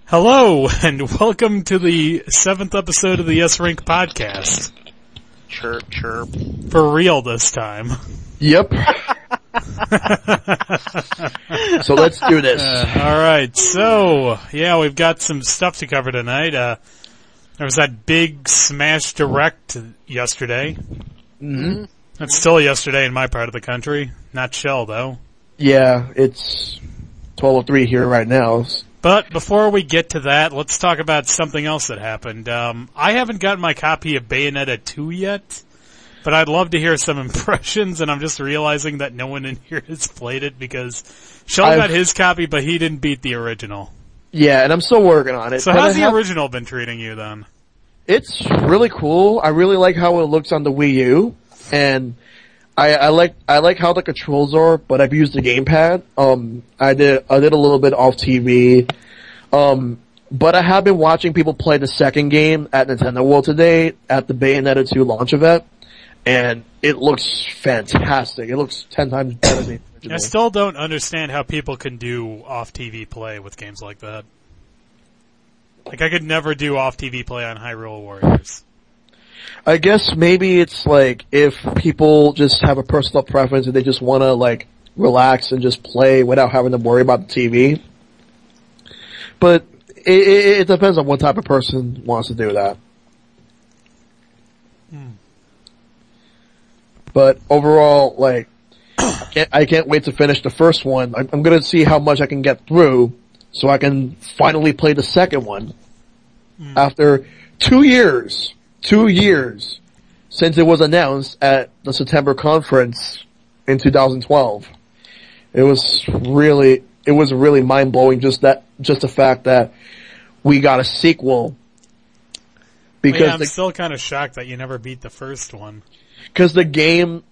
Hello, and welcome to the 7th episode of the Yes Rink podcast. Chirp, chirp. For real this time. Yep. So let's do this. Alright, so, yeah, we've got some stuff to cover tonight. There was that big Smash Direct yesterday. Mm-hmm. It's still yesterday in my part of the country. Not Shell, though. Yeah, it's 12:03 here right now. But before we get to that, let's talk about something else that happened. I haven't gotten my copy of Bayonetta 2 yet, but I'd love to hear some impressions, and I'm just realizing that no one in here has played it because Sheldon got his copy, but he didn't beat the original. Yeah, and I'm still working on it. So how's the original been treating you then? It's really cool. I really like how it looks on the Wii U, and I like how the controls are, but I've used the gamepad. I did a little bit off TV. But I have been watching people play the second game at Nintendo World today at the Bayonetta 2 launch event, and it looks fantastic. It looks 10 times better than the original. I still don't understand how people can do off TV play with games like that. Like, I could never do off TV play on Hyrule Warriors. I guess maybe it's like if people just have a personal preference and they just want to like relax and just play without having to worry about the TV. But it depends on what type of person wants to do that. But overall, like, I can't wait to finish the first one. I'm gonna see how much I can get through so I can finally play the second one. After 2 years. 2 years since it was announced at the September conference in 2012. It was really mind blowing just the fact that we got a sequel. Because I'm still kind of shocked that you never beat the first one. Because the game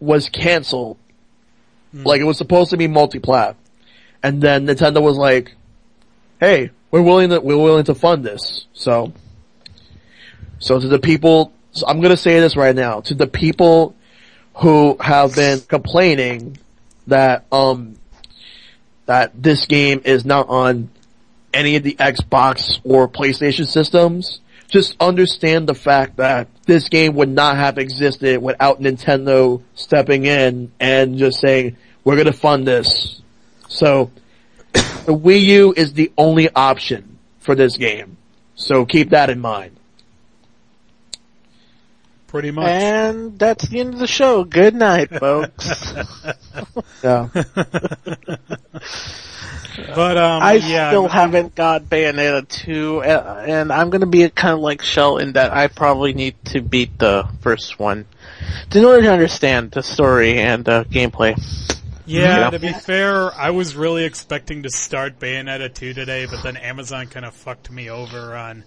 was canceled. Like, it was supposed to be multi-plat. And then Nintendo was like, hey, we're willing to fund this. So to the people, I'm gonna say this right now, to the people who have been complaining that this game is not on any of the Xbox or PlayStation systems, just understand the fact that this game would not have existed without Nintendo stepping in and just saying, we're gonna fund this. So, the Wii U is the only option for this game. So keep that in mind. Pretty much. And that's the end of the show. Good night, folks. Yeah. But I still haven't got Bayonetta 2, and I'm going to be kind of like Shell in that I probably need to beat the first one in order to understand the story and gameplay. Yeah, to be fair, I was really expecting to start Bayonetta 2 today, but then Amazon kind of fucked me over on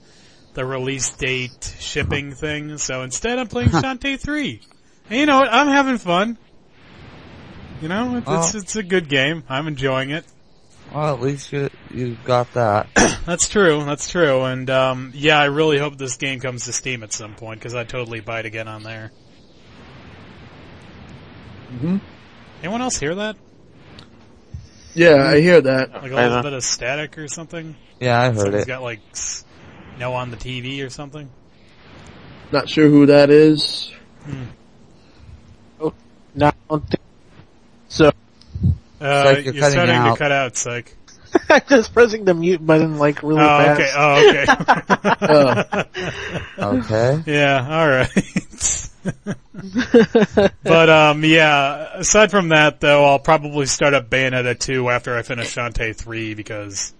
the release date shipping thing, so instead I'm playing Shantae 3. And you know what? I'm having fun. You know, it's a good game. I'm enjoying it. Well, at least you got that. That's true, and yeah, I really hope this game comes to Steam at some point, because I'd totally buy it again on there. Anyone else hear that? Yeah, I hear that. Like a little bit of static or something? Yeah, I heard Someone's it. got like no on the TV or something? Not sure who that is. Oh, no, so. Psych, you're cutting starting out. to cut out, Psych. I'm just pressing the mute button like really fast. Okay. Okay. Yeah, alright. But, yeah, aside from that, though, I'll probably start up Bayonetta 2 after I finish Shantae 3, because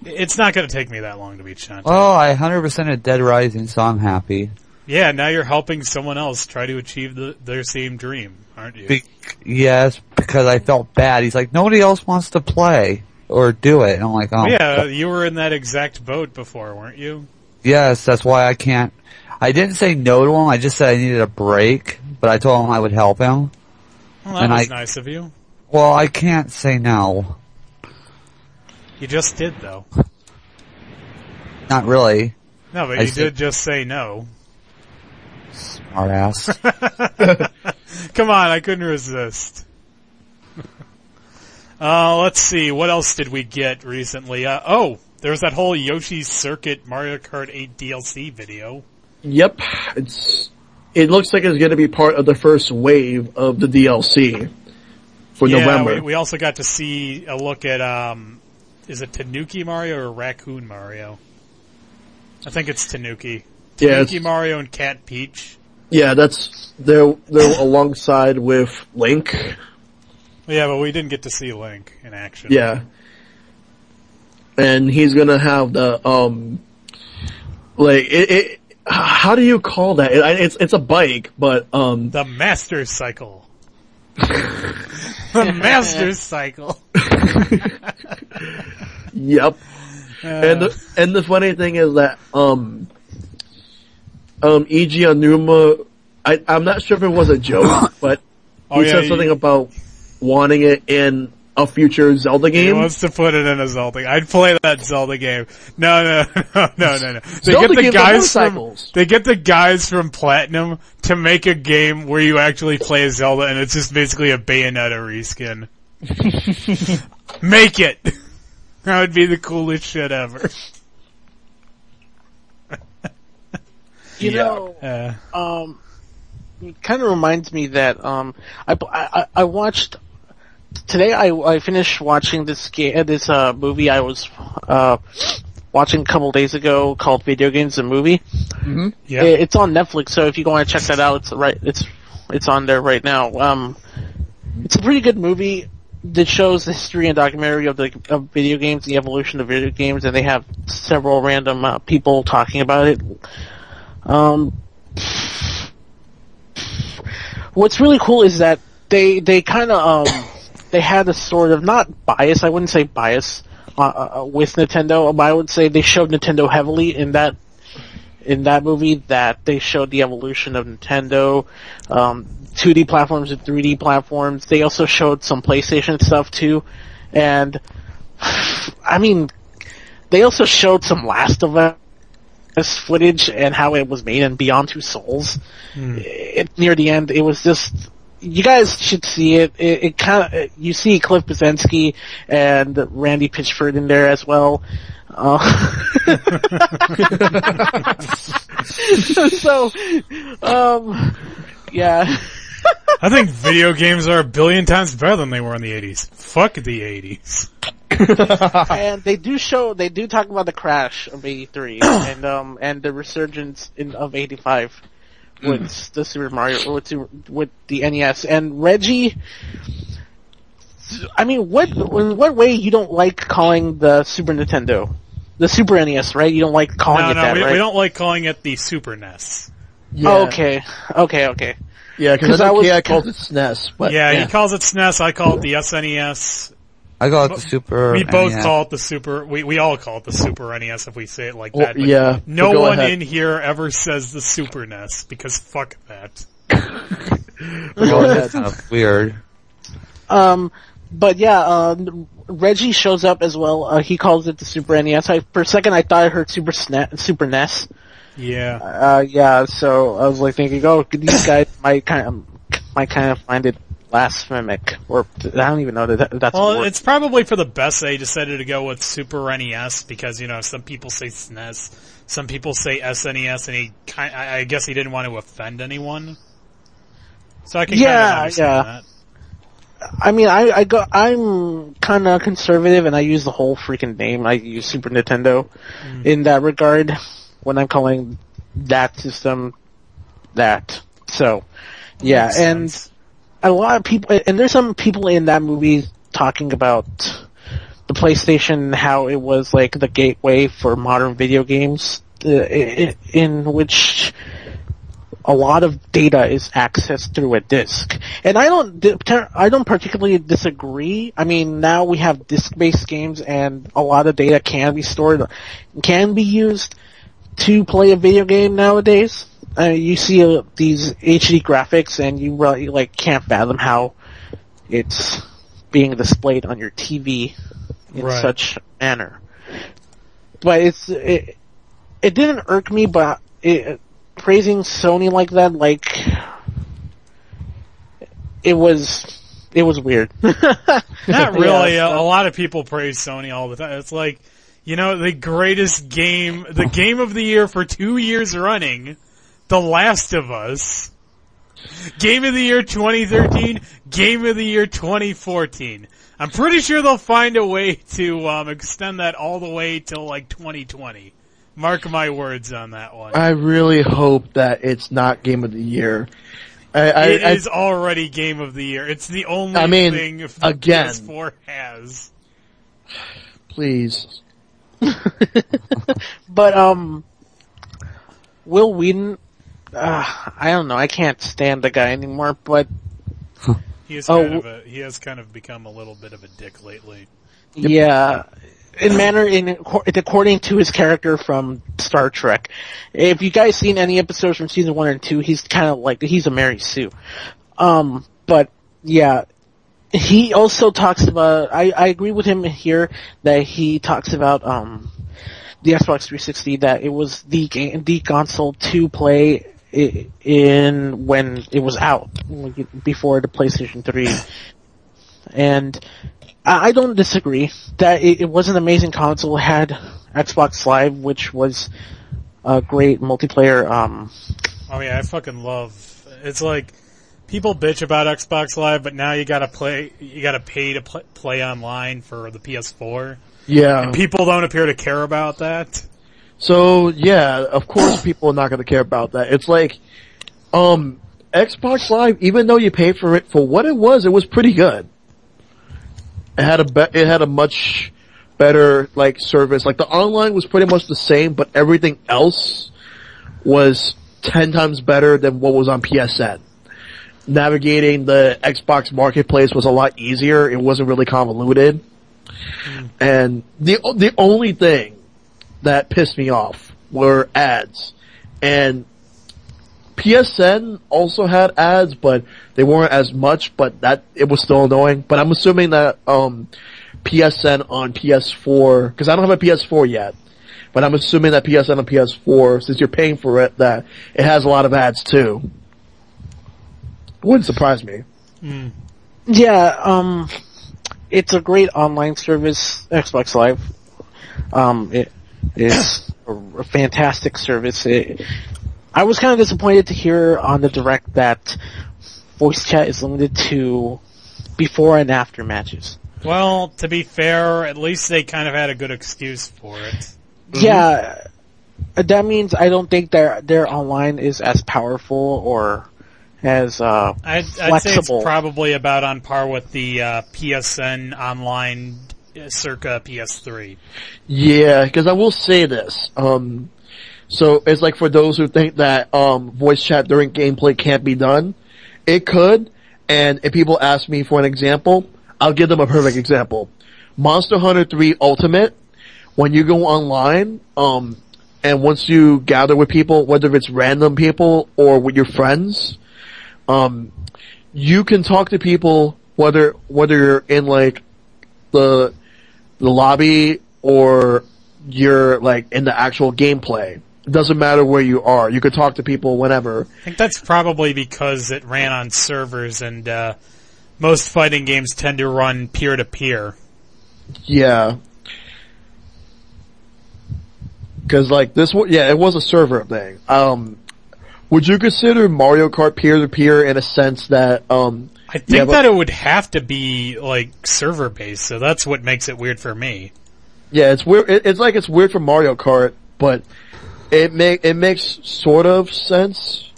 it's not going to take me that long to beat Shantae. Oh, I 100% at Dead Rising, so I'm happy. Yeah, now you're helping someone else try to achieve their same dream, aren't you? Yes, because I felt bad. He's like, nobody else wants to play or do it. And I'm like, oh. Yeah, you were in that exact boat before, weren't you? Yes, that's why I can't. I didn't say no to him. I just said I needed a break, but I told him I would help him. Well, that was nice of you. Well, I can't say no. You just did, though. Not really. No, but you did just say no. Smartass. Come on, I couldn't resist. Let's see, what else did we get recently? there was that whole Yoshi's Circuit Mario Kart 8 DLC video. Yep, it looks like it's going to be part of the first wave of the DLC for November. We also got to see a look at is it Tanuki Mario or Raccoon Mario? I think it's Tanuki. Tanuki Mario and Cat Peach. Yeah, they're alongside with Link. Yeah, but we didn't get to see Link in action. Yeah. And he's gonna have the, how do you call that? It's a bike, but, the Master Cycle. The Master Cycle. Yep. And the funny thing is that, E.G. Onuma, I'm not sure if it was a joke, but he said something about wanting it in a future Zelda game. He wants to put it in a Zelda game. I'd play that Zelda game. No. They get the guys from Platinum to make a game where you actually play as Zelda and it's just basically a Bayonetta reskin. Make it! That would be the coolest shit ever. You know, it kind of reminds me that I watched today. I finished watching this movie I was watching a couple days ago called "Video Games the Movie." Mm-hmm. Yeah, it's on Netflix. So if you want to check that out, it's on there right now. It's a pretty good movie that shows the history and documentary of video games, the evolution of video games, and they have several random people talking about it. What's really cool is that they kind of they had a sort of, not bias, I wouldn't say bias with Nintendo, but I would say they showed Nintendo heavily in that movie, that they showed the evolution of Nintendo, 2D platforms and 3D platforms. They also showed some PlayStation stuff too, and I mean, they also showed some Last of Us footage and how it was made in Beyond Two Souls. Near the end, it was just, you guys should see it. It kind of, you see Cliff Bleszinski and Randy Pitchford in there as well. Yeah. I think video games are a billion times better than they were in the 80s. Fuck the 80s. And they do talk about the crash of 83 and the resurgence of 85 with the Super Mario, with the NES. And Reggie, I mean, in what way you don't like calling the Super Nintendo the Super NES, right? You don't like calling it that, right? We don't like calling it the Super NES. Yeah. Oh, okay. Yeah, because I calls it SNES. But, he calls it SNES. I call it the SNES. I call it the Super. We both NES. call it the Super. We all call it the Super NES if we say it like that. But yeah. No one in here ever says the Super NES because fuck that. That's kind of weird. But yeah, Reggie shows up as well. He calls it the Super NES. For a second, I thought I heard Super NES. Yeah. Yeah. So I was like thinking, these guys might kind of find it blasphemic, or I don't even know that's. Well, it's probably for the best they decided to go with Super NES because some people say SNES, some people say SNES, and I guess he didn't want to offend anyone. So I can kind of understand that. I mean, I'm kind of conservative, and I use the whole freaking name. I use Super Nintendo in that regard when I'm calling that system that. So, yeah, and a lot of people, and there's some people in that movie talking about the PlayStation, how it was like the gateway for modern video games, in which a lot of data is accessed through a disc. And I don't particularly disagree. I mean, now we have disc-based games and a lot of data can be stored, can be used to play a video game nowadays. You see these HD graphics and you really can't fathom how it's being displayed on your TV in such a manner. But it didn't irk me, but praising Sony like that, it was weird. Not really. A lot of people praise Sony all the time. It's like, You know, the greatest game, the game of the year for 2 years running, The Last of Us. Game of the year 2013, Game of the year 2014. I'm pretty sure they'll find a way to extend that all the way till like 2020. Mark my words on that one. I really hope that it's not Game of the Year. It is already Game of the Year. It's the only thing the PS4 has. Please. But, Will Whedon, I don't know, I can't stand the guy anymore, but... He has kind of become a little bit of a dick lately. Yeah. According to his character from Star Trek. If you guys seen any episodes from season 1 and 2, he's kind of like, he's a Mary Sue. But, yeah. He also talks about, I agree with him here, that he talks about, the Xbox 360, that it was the console to play in when it was out, before the PlayStation 3. And I don't disagree that it was an amazing console. It had Xbox Live, which was a great multiplayer. Oh yeah, I fucking love. It's like people bitch about Xbox Live, but now you gotta pay to play online for the PS4. Yeah, and people don't appear to care about that. So yeah, of course people are not going to care about that. It's like, Xbox Live, even though you pay for it for what it was pretty good. It had a much better like service. Like the online was pretty much the same, but everything else was 10 times better than what was on PSN. Navigating the Xbox marketplace was a lot easier. It wasn't really convoluted. And the only thing that pissed me off were ads. And PSN also had ads, but they weren't as much, but it was still annoying. But I'm assuming that PSN on PS4, because I don't have a PS4 yet, but I'm assuming that PSN on PS4, since you're paying for it, that it has a lot of ads too. Wouldn't surprise me. Yeah, it's a great online service, Xbox Live. It is a fantastic service. I was kind of disappointed to hear on the Direct that voice chat is limited to before and after matches. Well, to be fair, at least they kind of had a good excuse for it. Mm-hmm. Yeah, that means I don't think their online is as powerful or as I'd flexible. say it's probably about on par with the PSN online circa PS3. Yeah, because I will say this. So it's like for those who think that voice chat during gameplay can't be done, it could. And if people ask me for an example, I'll give them a perfect example. Monster Hunter 3 Ultimate, when you go online, and once you gather with people, whether it's random people or with your friends, you can talk to people whether you're in like the lobby or you're like in the actual gameplay. It doesn't matter where you are. You could talk to people whenever. I think that's probably because it ran on servers, and most fighting games tend to run peer-to-peer. Yeah. Because like this, it was a server thing. Would you consider Mario Kart peer-to-peer in a sense that I think that it would have to be like server-based, so that's what makes it weird for me. Yeah, it's weird. It's weird for Mario Kart, but it makes sort of sense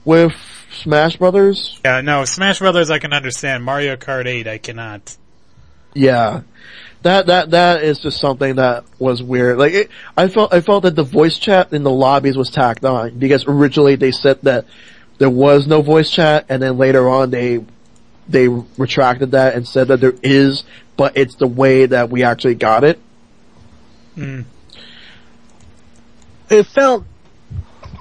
with Smash Brothers. Yeah, no, Smash Brothers I can understand. Mario Kart 8 I cannot. Yeah. That is just something that was weird. Like I felt that the voice chat in the lobbies was tacked on because originally they said that there was no voice chat, and then later on they retracted that and said that there is, but it's the way that we actually got it. It felt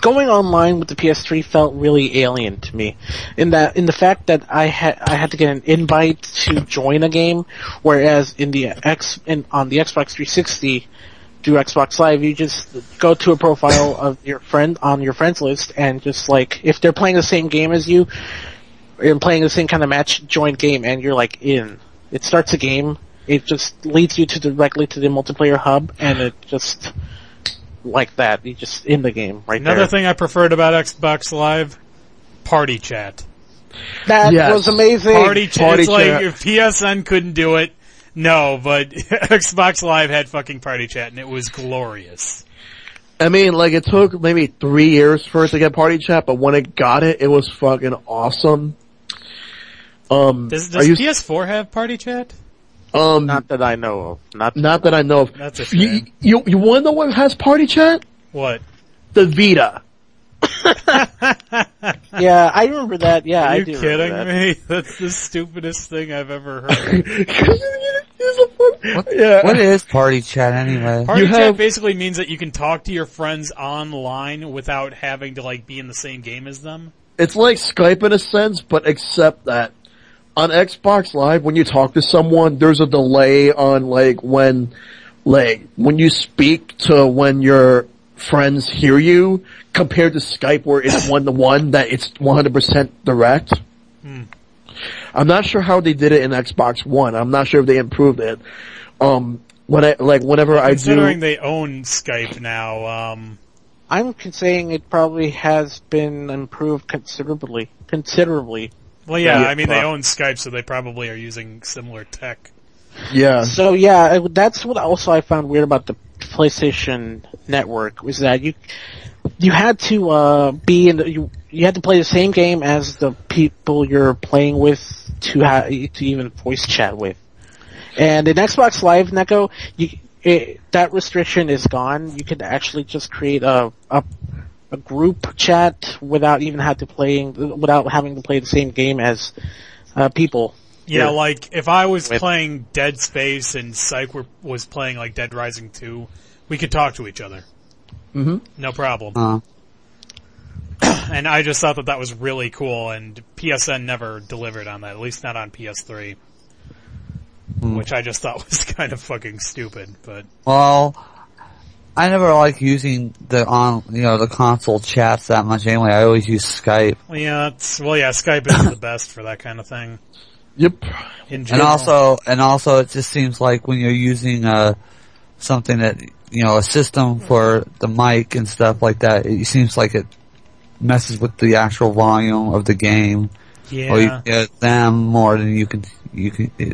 going online with the PS3 felt really alien to me, in the fact that I had to get an invite to join a game, whereas on the Xbox 360 through Xbox Live, you just go to a profile of your friend on your friends list, and just like if they're playing the same game as you and playing the same kind of match, join game, and you're like in. It starts a game, It just leads you directly to the multiplayer hub, and it just like that. You just in the game right there. Another thing I preferred about Xbox Live, party chat. That was amazing. Party chat. It's like chat. if PSN couldn't do it, no, but Xbox Live had fucking party chat, and it was glorious. I mean, like, it took maybe 3 years for it to get party chat, but when it got it, it was fucking awesome. Does PS4 have party chat? Not that I know of. Not that I know of. That's a shame. You want to know what has party chat? What? The Vita. Yeah, I remember that. Yeah, Are I you do kidding remember that. me? That's the stupidest thing I've ever heard. What is party chat anyway? Party chat basically means that you can talk to your friends online without having to like be in the same game as them. It's like Skype in a sense, but except that on Xbox Live, when you talk to someone, there's a delay on when you speak to when your friends hear you, compared to Skype where it's 1-to-1, that it's 100% direct. I'm not sure how they did it in Xbox One. I'm not sure if they improved it. Considering they own Skype now, I'm saying it probably has been improved considerably. Well, yeah, I mean, they own Skype, so they probably are using similar tech. Yeah. So, yeah, that's what also I found weird about the PlayStation Network, was that you had to you had to play the same game as the people you're playing with to even voice chat with. And in Xbox Live, Neko, that restriction is gone. You can actually just create a group chat without having to play the same game as people. Yeah, like if I was playing Dead Space and Psych was playing like Dead Rising 2, we could talk to each other. Mm-hmm. No problem. And I just thought that was really cool, and PSN never delivered on that, at least not on PS3. Which I just thought was kind of fucking stupid, but... Well, I never like using the console chats that much anyway. I always use Skype. Skype is the best for that kind of thing. Yep. In general. And also, it just seems like when you're using something that a system for the mic and stuff like that, it seems like it messes with the actual volume of the game. Yeah. Or you get them more than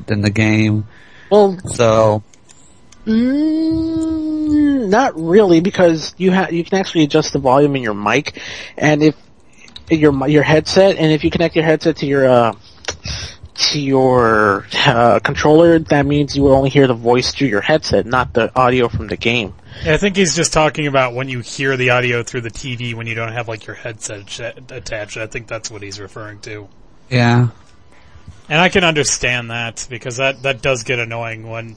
than the game. Well, so not really, because you can actually adjust the volume in your mic, and if your headset, and if you connect your headset to your controller, that means you will only hear the voice through your headset, not the audio from the game. Yeah, I think he's just talking about when you hear the audio through the TV when you don't have like your headset attached. I think that's what he's referring to. Yeah. And I can understand that, because that does get annoying when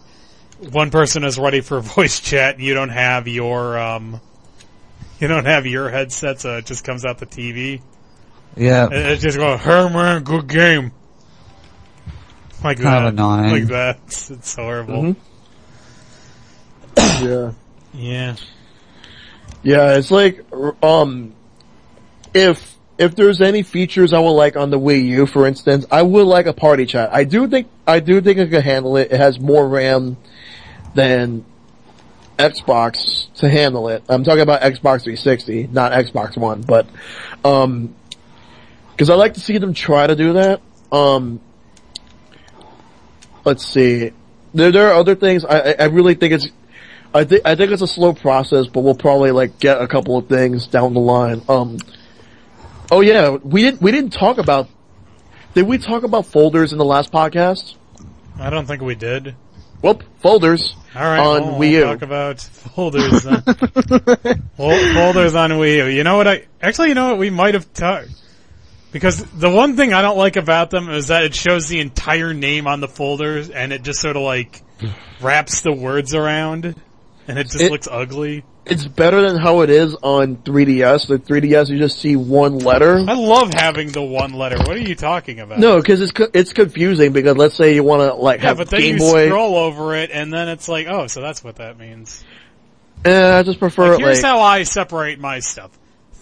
one person is ready for voice chat and you don't have your headset, so it just comes out the TV. Yeah. It just goes, "Hey man, good game." Like kind that. Of annoying. Like that. It's horrible. Mm-hmm. Yeah. Yeah. Yeah, it's like, if there's any features I would like on the Wii U, for instance, I would like a party chat. I do think it can handle it. It has more RAM than Xbox to handle it. I'm talking about Xbox 360, not Xbox One, but, cause I like to see them try to do that. Let's see. There are other things. I really think I think it's a slow process, but we'll probably get a couple of things down the line. Oh yeah, we didn't talk about. Did we talk about folders in the last podcast? I don't think we did. Well, folders. All right, on Wii U. We'll talk about folders then. Folders on Wii U. You know what? We might have talked. Because the one thing I don't like about them is that it shows the entire name on the folders, and it just sort of wraps the words around, and it just looks ugly. It's better than how it is on 3DS. The 3DS, you just see one letter. I love having the one letter. What are you talking about? No, because it's confusing, because let's say you want to have but then Game you Boy. scroll over it, and then it's like, oh, so that's what that means. I just prefer here's how I separate my stuff.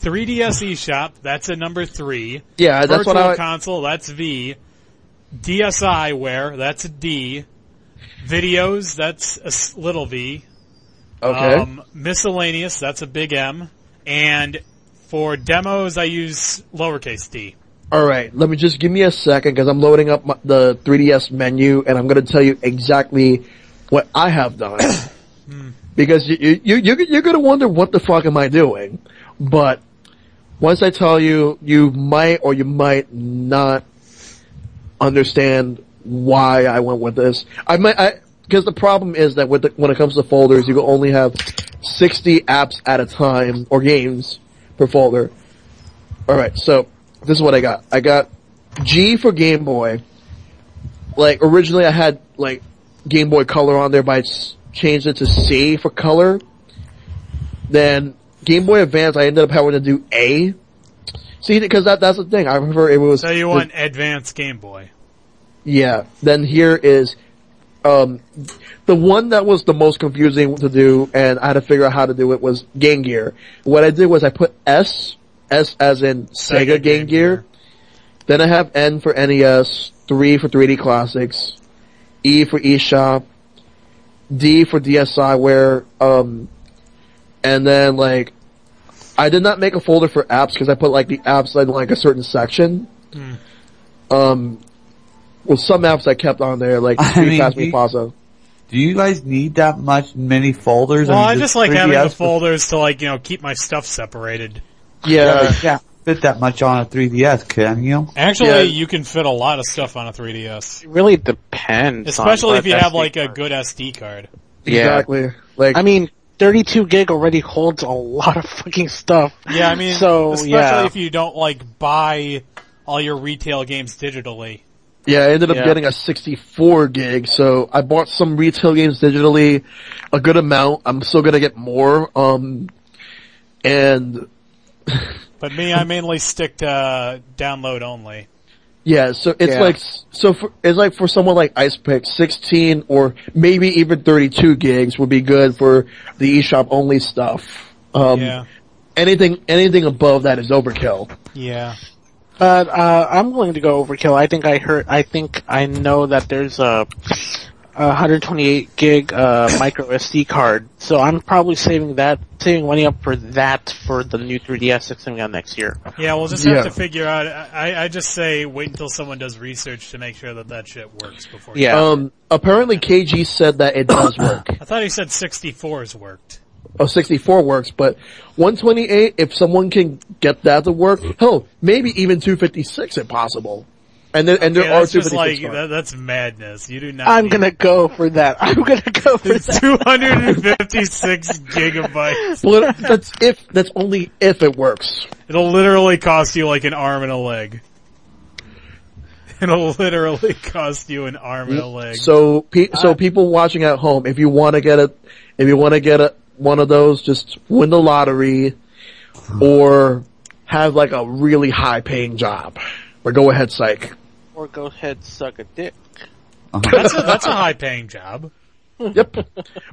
3DS eShop, that's a number 3. Yeah, that's Virtual what Console, that's V. DSiWare, that's a D. Videos, that's a little V. Okay. Miscellaneous, that's a big M. And for demos, I use lowercase d. Alright, let me just give me a second because I'm loading up the 3DS menu and I'm going to tell you exactly what I have done. Because you're going to wonder what the fuck am I doing. But once I tell you, you might or you might not understand why I went with this. Because the problem is that when it comes to folders, you can only have 60 apps at a time, or games per folder. Alright, so this is what I got. I got G for Game Boy. Like, originally I had, like, Game Boy Color on there, but I changed it to C for color. Then, Game Boy Advance, I ended up having to do A. See, because that's the thing. I remember it was... So you want Advanced Game Boy. Yeah. Then here is... the one that was the most confusing to do, and I had to figure out how to do it, was Game Gear. What I did was I put S as in Sega Game Gear. Then I have N for NES, 3 for 3D Classics, E for eShop, D for DSiWare, and then, like, I did not make a folder for apps because I put, like, the apps in, like, a certain section. Well, some apps I kept on there, like Pass Me Pasa. Do you guys need that many folders? Well, I just like having the 3DS folders to, like, keep my stuff separated. Yeah. You can't fit that much on a 3DS, can you? Actually, you can fit a lot of stuff on a 3DS. It really depends. Especially if you have, like, a card. good SD card. Yeah. Exactly. Like, I mean, 32 gig already holds a lot of fucking stuff. Yeah, I mean, so, especially if you don't, like, buy all your retail games digitally. yeah, I ended up getting a 64 gig, so I bought some retail games digitally, a good amount. I'm still gonna get more, and... But me, I mainly stick to download only. Yeah, so it's it's like for someone like Icepick, 16 or maybe even 32 gigs would be good for the eShop only stuff. Anything above that is overkill. Yeah. But I'm willing to go overkill. I think I know that there's a 128 gig micro SD card, so I'm probably saving money up for that for the new 3DS that's coming out next year. Yeah, we'll just have to figure out. I just say wait until someone does research to make sure that shit works before. Yeah. Apparently KG said that it does work. I thought he said 64s worked. Oh, 64 works, but 128, if someone can get that to work, hell, maybe even 256 if possible. And there are 256 like, cards. that's madness. You do not. I'm gonna go for that. I'm gonna go for that. 256 gigabytes. Well, that's only if it works. It'll literally cost you like an arm and a leg. It'll literally cost you an arm and a leg. So people watching at home, if you want to get one of those, just win the lottery, or have like a really high paying job, or go ahead, psych. Or go ahead, suck a dick. That's a high paying job. Yep.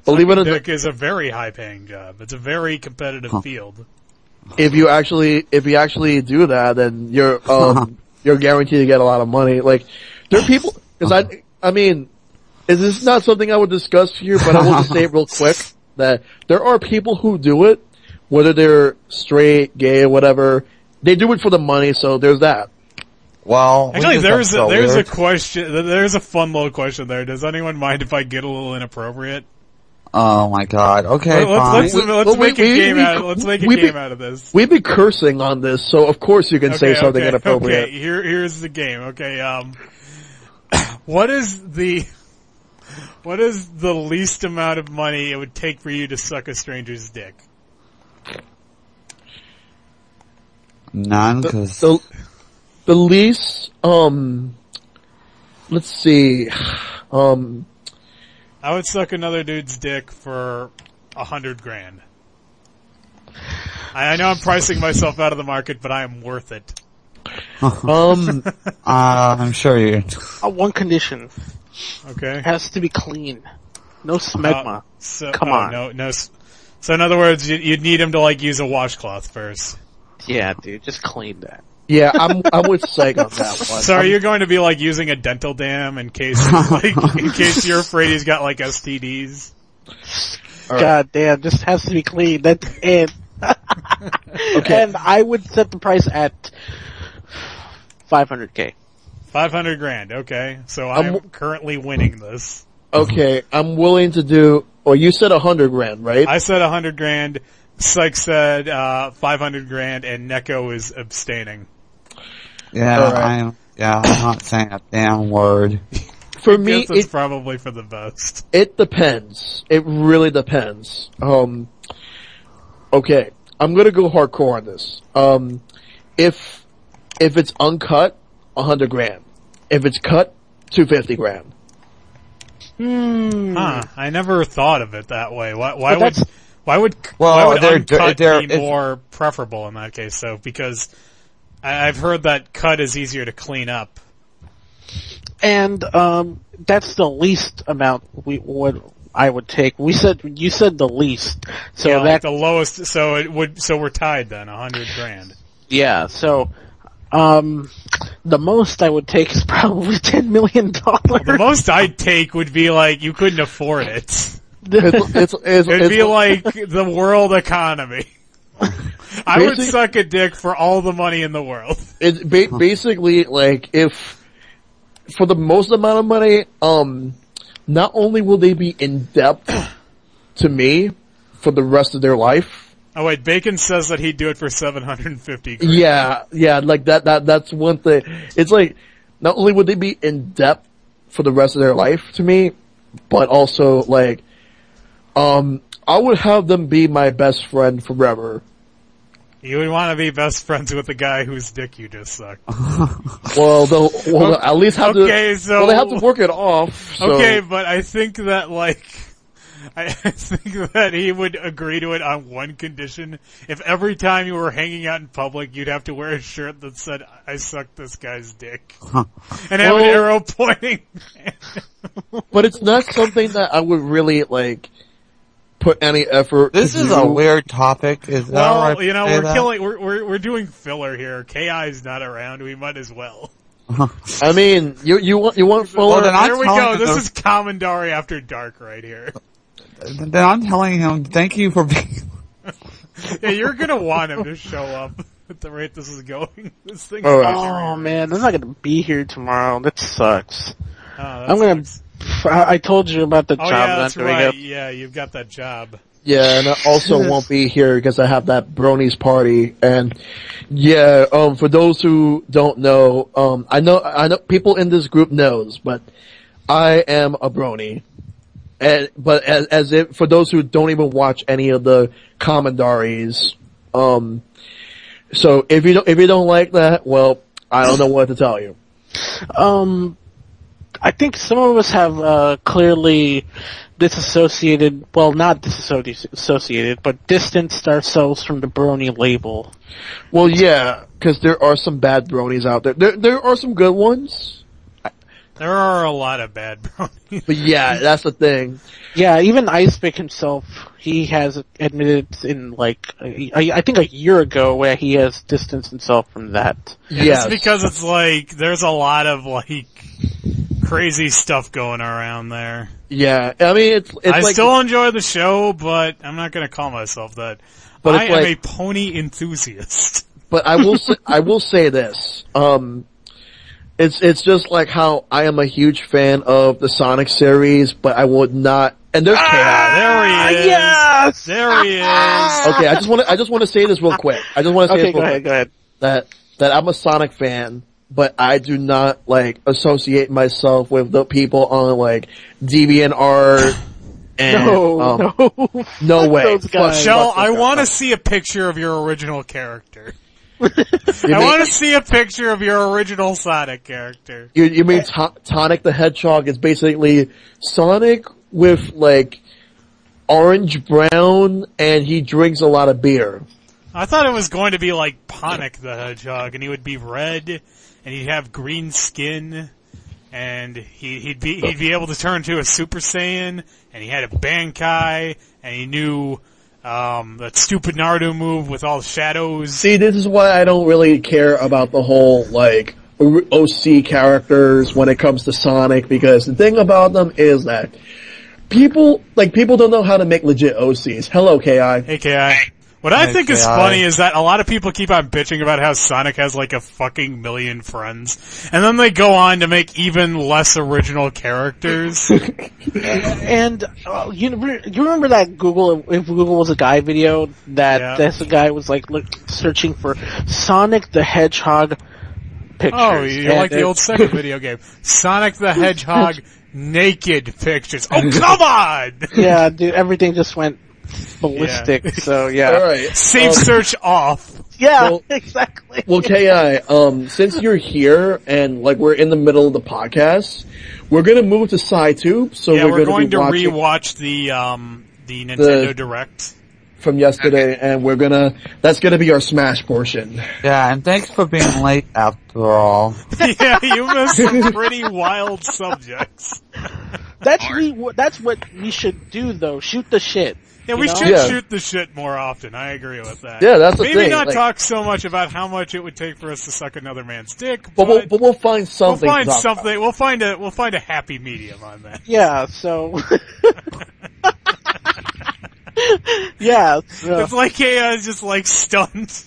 Believe it or not, Dick is a very high paying job. It's a very competitive field. if you actually do that, then you're guaranteed to get a lot of money. Like, there are people, because I mean, this is not something I would discuss here, but I will just say it real quick, that there are people who do it, whether they're straight, gay, or whatever, they do it for the money, so there's that. Well, actually, there's a question, there's a fun little question there. Does anyone mind if I get a little inappropriate? Oh my god, okay, Let's make a game out of this. We've been cursing on this, so of course you can say something inappropriate. Okay, here's the game, okay, what is the least amount of money it would take for you to suck a stranger's dick? None, because... The least, let's see, I would suck another dude's dick for $100,000. I know I'm pricing myself out of the market, but I am worth it. I'm sure you... One condition. Okay. It has to be clean. No smegma. Come on. No. So in other words, you'd need him to like use a washcloth first. Yeah, dude, just clean that. Yeah, I'm with Seg on that one. So are you going to be like using a dental dam in case in case you're afraid he's got like STDs? All right. God damn, this has to be clean. That's it. Okay. And I would set the price at $500K. 500 grand. Okay, so I'm currently winning this. Okay, I'm willing to do. Well, you said 100 grand, right? I said 100 grand. Syke said 500 grand, and Neko is abstaining. Yeah, All right. I'm not saying a damn word. For me, Guess it's probably for the best. it depends. It really depends. Okay, I'm gonna go hardcore on this. If it's uncut, 100 grand. If it's cut, 250 grand. Huh? I never thought of it that way. Why would uncut be more preferable in that case? So because I've heard that cut is easier to clean up. And that's the least amount I would take. You said the least, so yeah, that like the lowest. So we're tied then, 100 grand. yeah. So the most I would take is probably $10 million. The most I'd take would be like you couldn't afford it. It'd be like the world economy. I would suck a dick for all the money in the world. It's basically like if for the most amount of money, not only will they be in debt to me for the rest of their life. Oh wait, Bacon says that he'd do it for 750 grand. Yeah, like that's one thing. It's like, not only would they be in debt for the rest of their life to me, but also like, I would have them be my best friend forever. You would want to be best friends with the guy whose dick you just sucked. Well, they'll at least have to. Well, they have to work it off. So. Okay, but I think that I think that he would agree to it on one condition. If every time you were hanging out in public, you'd have to wear a shirt that said, I sucked this guy's dick. And have an arrow pointing. But it's not something that I would really, put any effort. This is a weird topic. Is that right? You know, we're doing filler here. KI is not around. We might as well. I mean, you want filler? Well, there we go. This is Commandery After Dark right here. Then I'm telling him, thank you for being... Yeah, you're gonna want him to show up at the rate this is going. This thing. Oh man, I'm not gonna be here tomorrow. That sucks. Sucks. I told you about the job. Yeah, that's right. Yeah, you've got that job. Yeah, and I also won't be here because I have that bronies party. And yeah, for those who don't know, I know people in this group knows, but I am a brony. But as if for those who don't even watch any of the commentaries, so if you don't like that, well, I don't know what to tell you. I think some of us have clearly disassociated, well, not disassociated, but distanced ourselves from the brony label. Well, yeah, because there are some bad bronies out there. There are some good ones. There are a lot of bad bronies. But yeah, that's the thing. Yeah, even Icepick himself, he has admitted in I think a year ago where he has distanced himself from that. Yeah, it's because it's there's a lot of crazy stuff going around there. Yeah, I mean it's I still enjoy the show, but I'm not going to call myself that. But I am a pony enthusiast. But I will say this. It's just like how I am a huge fan of the Sonic series, but I would not. And there's Chaos. There he is. Yes! There he is. Okay, I just want to say this real quick. I just want to say this real quick. Go ahead. That I'm a Sonic fan, but I do not associate myself with the people on DeviantArt. And, no way. Those guys. Shell, I want to see a picture of your original character. I want to see a picture of your original Sonic character. You mean Tonic the Hedgehog is basically Sonic with orange brown, and he drinks a lot of beer. I thought it was going to be like Ponic the Hedgehog, and he would be red, and he'd have green skin, and he'd be able to turn into a Super Saiyan, and he had a Bankai, and he knew That stupid Naruto move with all the shadows. See, this is why I don't really care about the whole, like, OC characters when it comes to Sonic, because the thing about them is that people don't know how to make legit OCs. Hello, KI. Hey, KI. What I think is funny is that a lot of people keep on bitching about how Sonic has like a fucking million friends, and then they go on to make even less original characters. And you remember that if Google was a guy video that this guy was like searching for Sonic the Hedgehog pictures. Oh, you're like the old Sega video game, Sonic the Hedgehog naked pictures. Oh, come on! Yeah, dude, everything just went ballistic. Yeah. So yeah, all right. Save search off. Yeah, well, exactly. Well, KI, since you're here and like we're in the middle of the podcast, we're gonna move to SciTube. So we're going to rewatch the Nintendo Direct from yesterday, and that's gonna be our Smash portion. Yeah, and thanks for being late after all. Yeah, you missed some pretty wild subjects. That's what we should do, though. Shoot the shit. Yeah, we should shoot the shit more often. I agree with that. Yeah, that's the thing. Maybe not talk so much about how much it would take for us to suck another man's dick, but we'll find something. We'll find something. We'll find a happy medium on that. Yeah. So. Yeah. It's like just like stunned.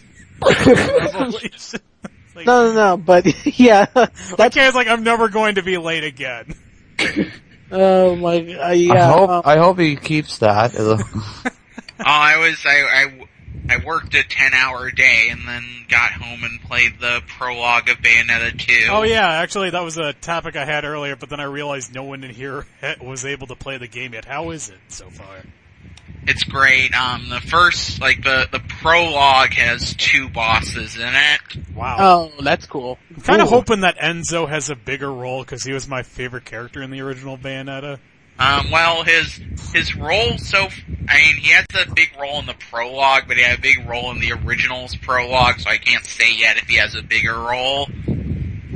No, but yeah. That guy's like, I'm never going to be late again. Oh my, yeah. I hope he keeps that. I worked a 10-hour day and then got home and played the prologue of Bayonetta 2. Oh yeah, actually that was a topic I had earlier, but then I realized no one in here was able to play the game yet. How is it so far? It's great. The first, the prologue has 2 bosses in it. Wow. Oh, that's cool. I'm kind of hoping that Enzo has a bigger role, because he was my favorite character in the original Bayonetta. Well, his role he has a big role in the prologue, but he had a big role in the original's prologue, so I can't say yet if he has a bigger role.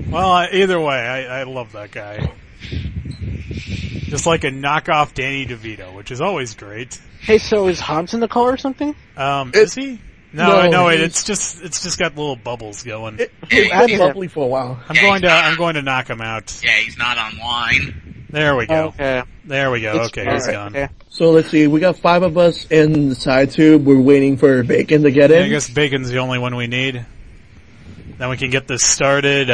Well, either way, I love that guy. Just like a knockoff Danny DeVito, which is always great. Hey, so is Hobbs in the car or something? Is he? No, it's just got little bubbles going. It's been bubbly for a while. I'm going to knock him out. Yeah, he's not online. There we go. Okay. There we go. Okay, he's gone. Okay. So let's see, we got 5 of us in the SciTube. We're waiting for Bacon to get in. I guess Bacon's the only one we need. Then we can get this started.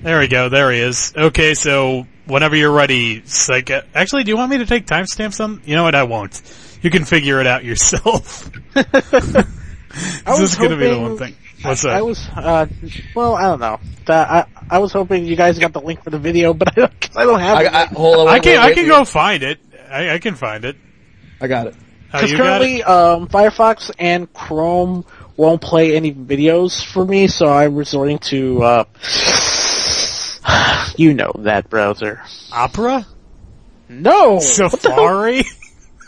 There we go. There he is. Okay, so whenever you're ready, actually, do you want me to take timestamps on? You know what? I won't. You can figure it out yourself. This is going to be the one thing. What's that? Well, I don't know. I was hoping you guys got the link for the video, but I don't have it. Hold on. I can go find it. I can find it. I got it. Because currently, Firefox and Chrome won't play any videos for me, so I'm resorting to, you know that browser. Opera? No! Safari?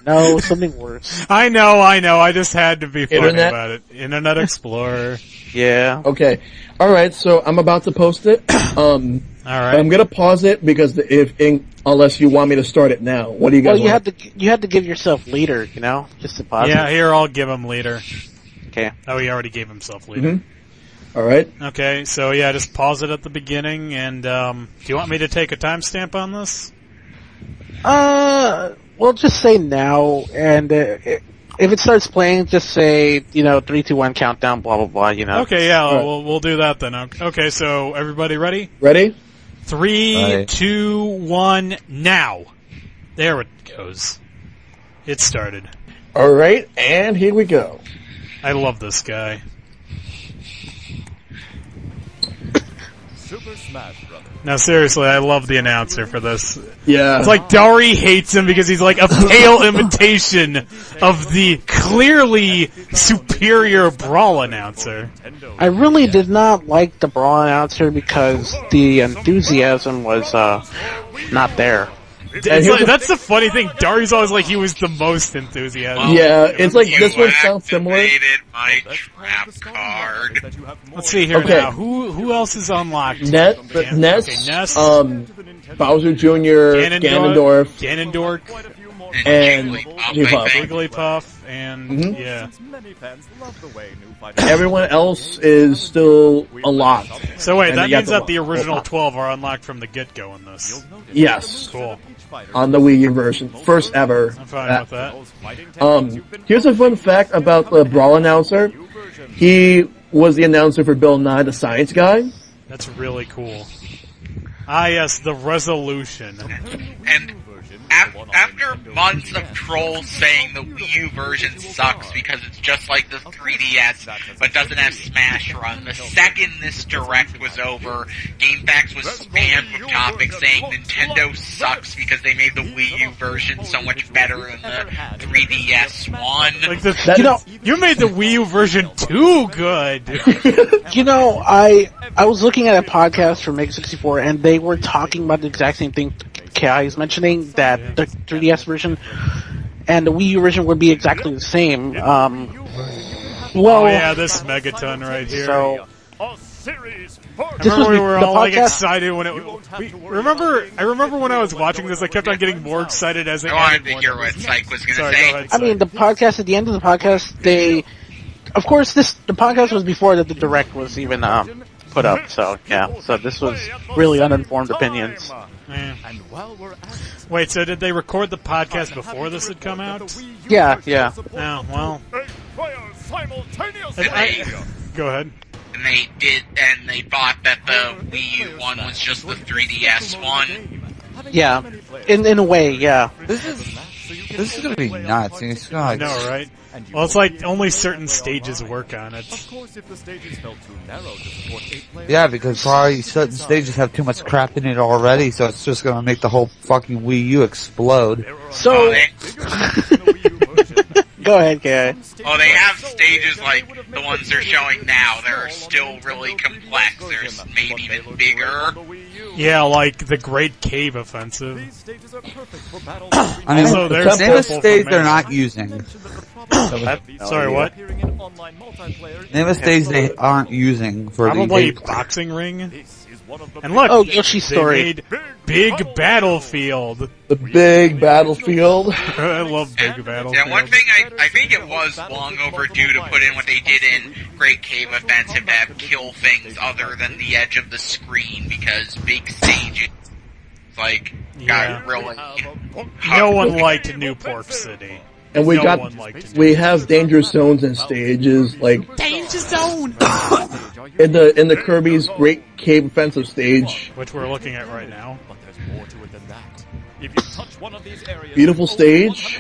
No, something worse. I know. I just had to be funny about it. Internet Explorer. Yeah. Okay. Alright, so I'm about to post it. Alright. I'm gonna pause it because unless you want me to start it now. What do you guys want? You have to give yourself leader, just to pause it. Yeah, here, I'll give him leader. Okay. Oh, he already gave himself leader. Mm-hmm. Alright. Okay, so yeah, just pause it at the beginning, and, do you want me to take a timestamp on this? Well, just say now, and if it starts playing, just say, 3, 2, 1, countdown, blah, blah, blah, Okay, yeah, we'll do that then. Okay, so everybody ready? Ready? 3, 2, 1, now. There it goes. It started. Alright, and here we go. I love this guy. Super Smash Brothers. Now seriously, I love the announcer for this. Yeah. It's like Dari hates him because he's like a pale imitation of the clearly superior Brawl announcer. I really did not like the Brawl announcer because the enthusiasm was not there. That's the funny thing. Dari's always like he was the most enthusiastic. Yeah, it's like this one sounds similar. My trap card. Let's see here now. Who else is unlocked? Ness, Ness, Bowser Jr., Ganondorf. and Jigglypuff, I Jigglypuff. think. Jigglypuff, and Mhm. yeah. Everyone else is still unlocked. So wait, And that they got means the that the lo- original 12 are unlocked from the get-go in this. Yes, Cool. on the Wii U version, first ever. I'm fine with that. Here's a fun fact about the Brawl announcer. He was the announcer for Bill Nye the Science Guy. That's really cool. Ah, yes, the resolution. And after months of trolls saying the Wii U version sucks because it's just like the 3DS, but doesn't have Smash Run, the second this Direct was over, GameFAQs was spammed with topics saying Nintendo sucks because they made the Wii U version so much better than the 3DS one. Like you made the Wii U version too good. I was looking at a podcast from Make64, and they were talking about the exact same thing Kai is mentioning, that the 3DS version and the Wii U version would be exactly the same. Oh yeah, this Megaton right here. So, I remember we were all like excited when it. I remember when I was watching this, I kept on getting more excited as it. I wanted to hear what Psych was going to say. Go ahead, I mean, the podcast, at the end of the podcast, of course, the podcast was before that the Direct was even put up, so yeah. So this was really uninformed opinions. Yeah. Wait, so did they record the podcast before this had come out? Yeah. Oh, well. Go ahead. And they thought that the Wii U one was just the 3DS one. Yeah. In a way, yeah. This is gonna be nuts. It's gonna, I know, right? Well, it's like only certain stages work on it. yeah, because probably certain stages have too much crap in it already, so it's just gonna make the whole fucking Wii U explode. So, go ahead, Kai. Oh, they have stages like the ones they're showing now. They're still really complex. They're maybe even bigger. Yeah, like the Great Cave Offensive. I mean, Also, there's name a Purple stage from they're Mega. not using. Sorry, what? Name a stage they aren't using for Probably the Boxing Ring. And look, Oh, Yoshi's they Story. made Big Battlefield. The big battlefield. I love Big Battlefield. Yeah, one thing I think it was long overdue to put in what they did in Great Cave Offensive to have kill things other than the edge of the screen, because big stages got really. No one liked Newport City. And we No one liked it. we have danger zones and stages like Danger Zone! in the Kirby's Great Cave Offensive stage. Which we're looking at right now. Beautiful stage.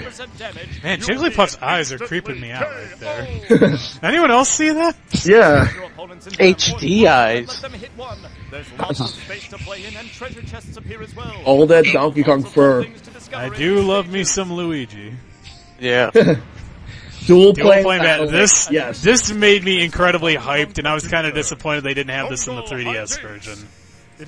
Man, Jigglypuff's eyes are creeping me out right there. Anyone else see that? Yeah. HD eyes. All that Donkey Kong fur. I do love me some Luigi. Yeah. Dual Dual playing playing battle. This Yes. this made me incredibly hyped, and I was kind of disappointed they didn't have this in the 3DS version.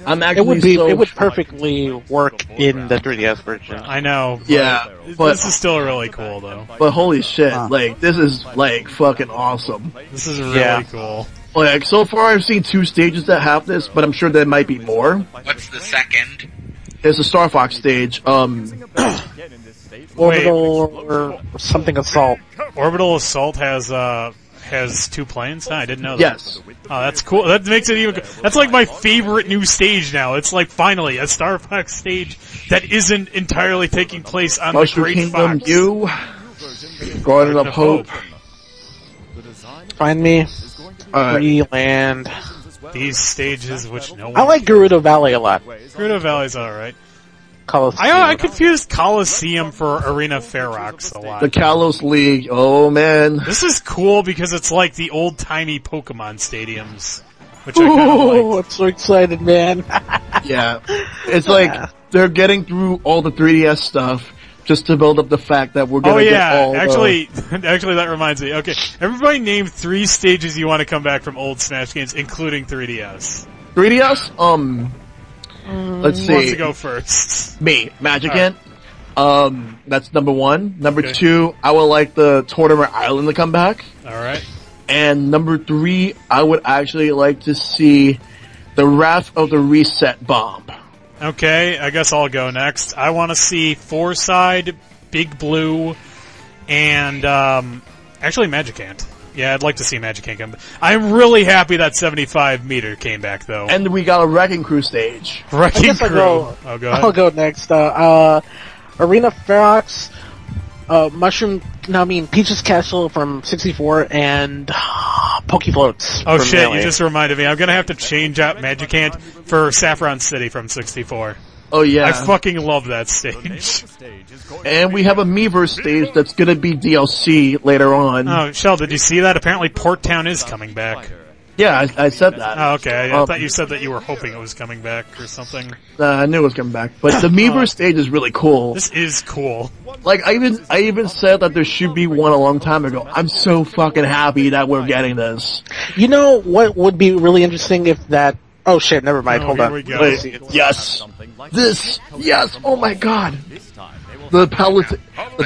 I'm It actually would would perfectly work in the 3DS version. I know. But Yeah, This but is still really cool, though. but holy shit, like this is like fucking awesome. This is really Yeah. cool. Like so far, I've seen 2 stages that have this, but I'm sure there might be more. What's the second? There's a Star Fox stage. Orbital or something assault. Orbital Assault has 2 planes? Huh, I didn't know that. Yes. Oh, that's cool. That makes it even. That's like my favorite new stage now. It's like finally a Star Fox stage that isn't entirely taking place on the Mushroom Great Kingdom Fox. U. Garden of Hope. Find me. Uh, Freeland. These stages, which no one. I like Gerudo Valley a lot. Gerudo Valley's alright. Coliseum. I confused Coliseum for Arena Ferox a lot. the Kalos League. Oh man. This is cool because it's like the old-timey Pokemon stadiums, which I kind of Ooh, like. I'm so excited, man. Yeah. It's like they're getting through all the 3DS stuff just to build up the fact that we're gonna Oh get yeah, all actually that reminds me. Okay, everybody name 3 stages you want to come back from old Smash games, including 3DS. 3DS. Let's Who wants see. to go first? Me, Magicant. That's number 1. Number Okay. 2, I would like the Tortimer Island to come back. Alright. And number 3, I would actually like to see the Wrath of the Reset Bomb. Okay, I guess I'll go next. I want to see 4-side Big Blue, and actually Magicant. Yeah, I'd like to see Magicant come back. I'm really happy that 75 meter came back, though. And we got a Wrecking Crew stage. Wrecking Crew. Go ahead. I'll go next. Arena Ferox, Peach's Castle from 64, and Pokefloats. Oh from shit, Melee. you just reminded me. I'm gonna have to change out Magicant for Saffron City from 64. Oh yeah. I fucking love that stage. And we have a Miiverse stage that's gonna be DLC later on. Oh, Shell, did you see that? Apparently Port Town is coming back. Yeah, I said that. Oh, okay. I thought you said that you were hoping it was coming back or something. I knew it was coming back. But the Miiverse stage is really cool. This is cool. Like, I even said that there should be one a long time ago. I'm so fucking happy that we're getting this. You know what would be really interesting if that... Oh shit, never mind, Oh, hold here on. we go. Wait, yes. This, yes, oh my god. The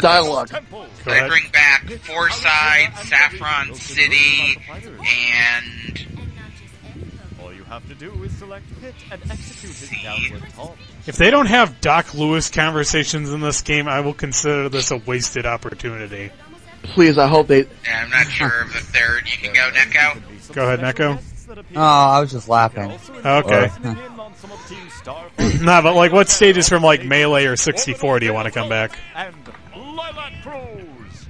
dialogue. Go They ahead. bring back Forside, Saffron City, and All you have to do is select hit and execute his downward taunt. If they don't have Doc Lewis conversations in this game, I will consider this a wasted opportunity. Please, I hope they... yeah, I'm not sure of the third. You can go, Neko. Go ahead, Neko. Oh, I was just laughing. Okay. Nah, but like, what stages from like Melee or 64 do you want to come back? And Lilac Crows.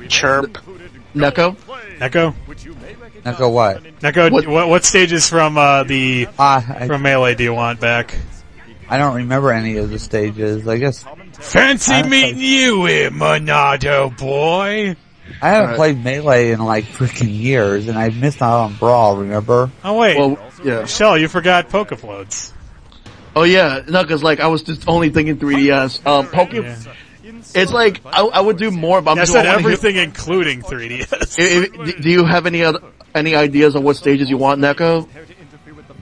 Chirp. Neko? Neko? Neko what? Neko, what stages from from Melee do you want back? I don't remember any of the stages. I guess Fancy I don't meeting play- you here, Monado boy. I haven't played Melee in like freaking years, and I missed out on Brawl. Remember? Oh wait, Well, yeah. Shell, you forgot Pokefloats. Oh yeah, no, cause like, I was just only thinking 3DS. Yeah. It's like, I would do more, but I'm I just said wanna hear- everything including 3DS. Do you have any ideas of what stages you want, Neko?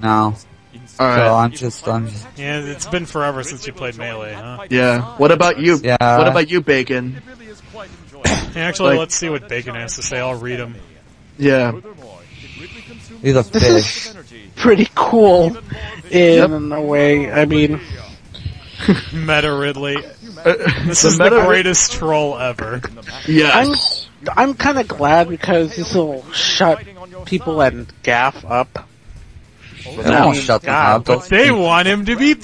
No. Alright. So I'm just. Yeah, it's been forever since you played Melee, huh? Yeah. What about you? Yeah. What about you, Bacon? Actually, Like- let's see what Bacon has to say. I'll read him. Yeah. He's a fish. Pretty cool in a way. I mean, Meta Ridley. This The is the meta- greatest troll ever. Yes. I'm kind of glad because this will shut people and Gaff up. They won't shut them God, up. But they want him to be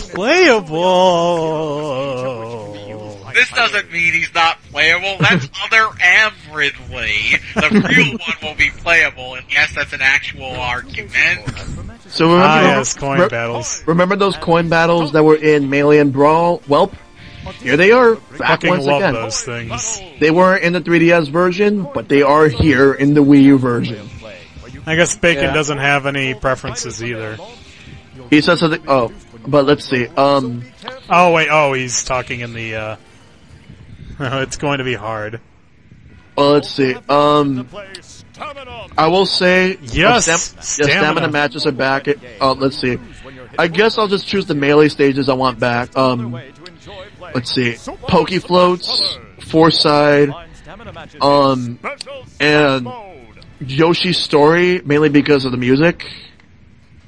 playable. This doesn't mean he's not playable. That's other Am Ridley. The real one will be playable, and yes, that's an actual argument. So remember, Yes, coin battles. remember those coin battles that were in Melee and Brawl? Well, here they are, back Fucking once love again. those things. They weren't in the 3DS version, but they are here in the Wii U version. I guess Bacon Yeah. doesn't have any preferences either. He said something. Oh, but let's see. Oh wait, he's talking in the, it's going to be hard. Well, let's see. I will say, Yes, stamina matches are back. Let's see. I guess I'll just choose the Melee stages I want back. Let's see. Pokefloats, Forside, and Yoshi's Story, mainly because of the music.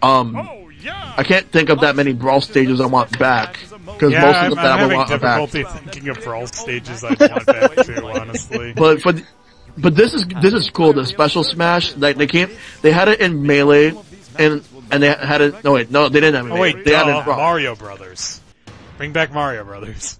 I can't think of that many Brawl stages I want back, because Yeah, most of I'm them that I having want are back. difficulty thinking of Brawl stages I want back too, honestly. But this is cool. The Special Smash, like they had it in Melee, and they had it. No, they didn't have it. Oh wait, they had it in Brawl. Mario Brothers. Bring back Mario Brothers.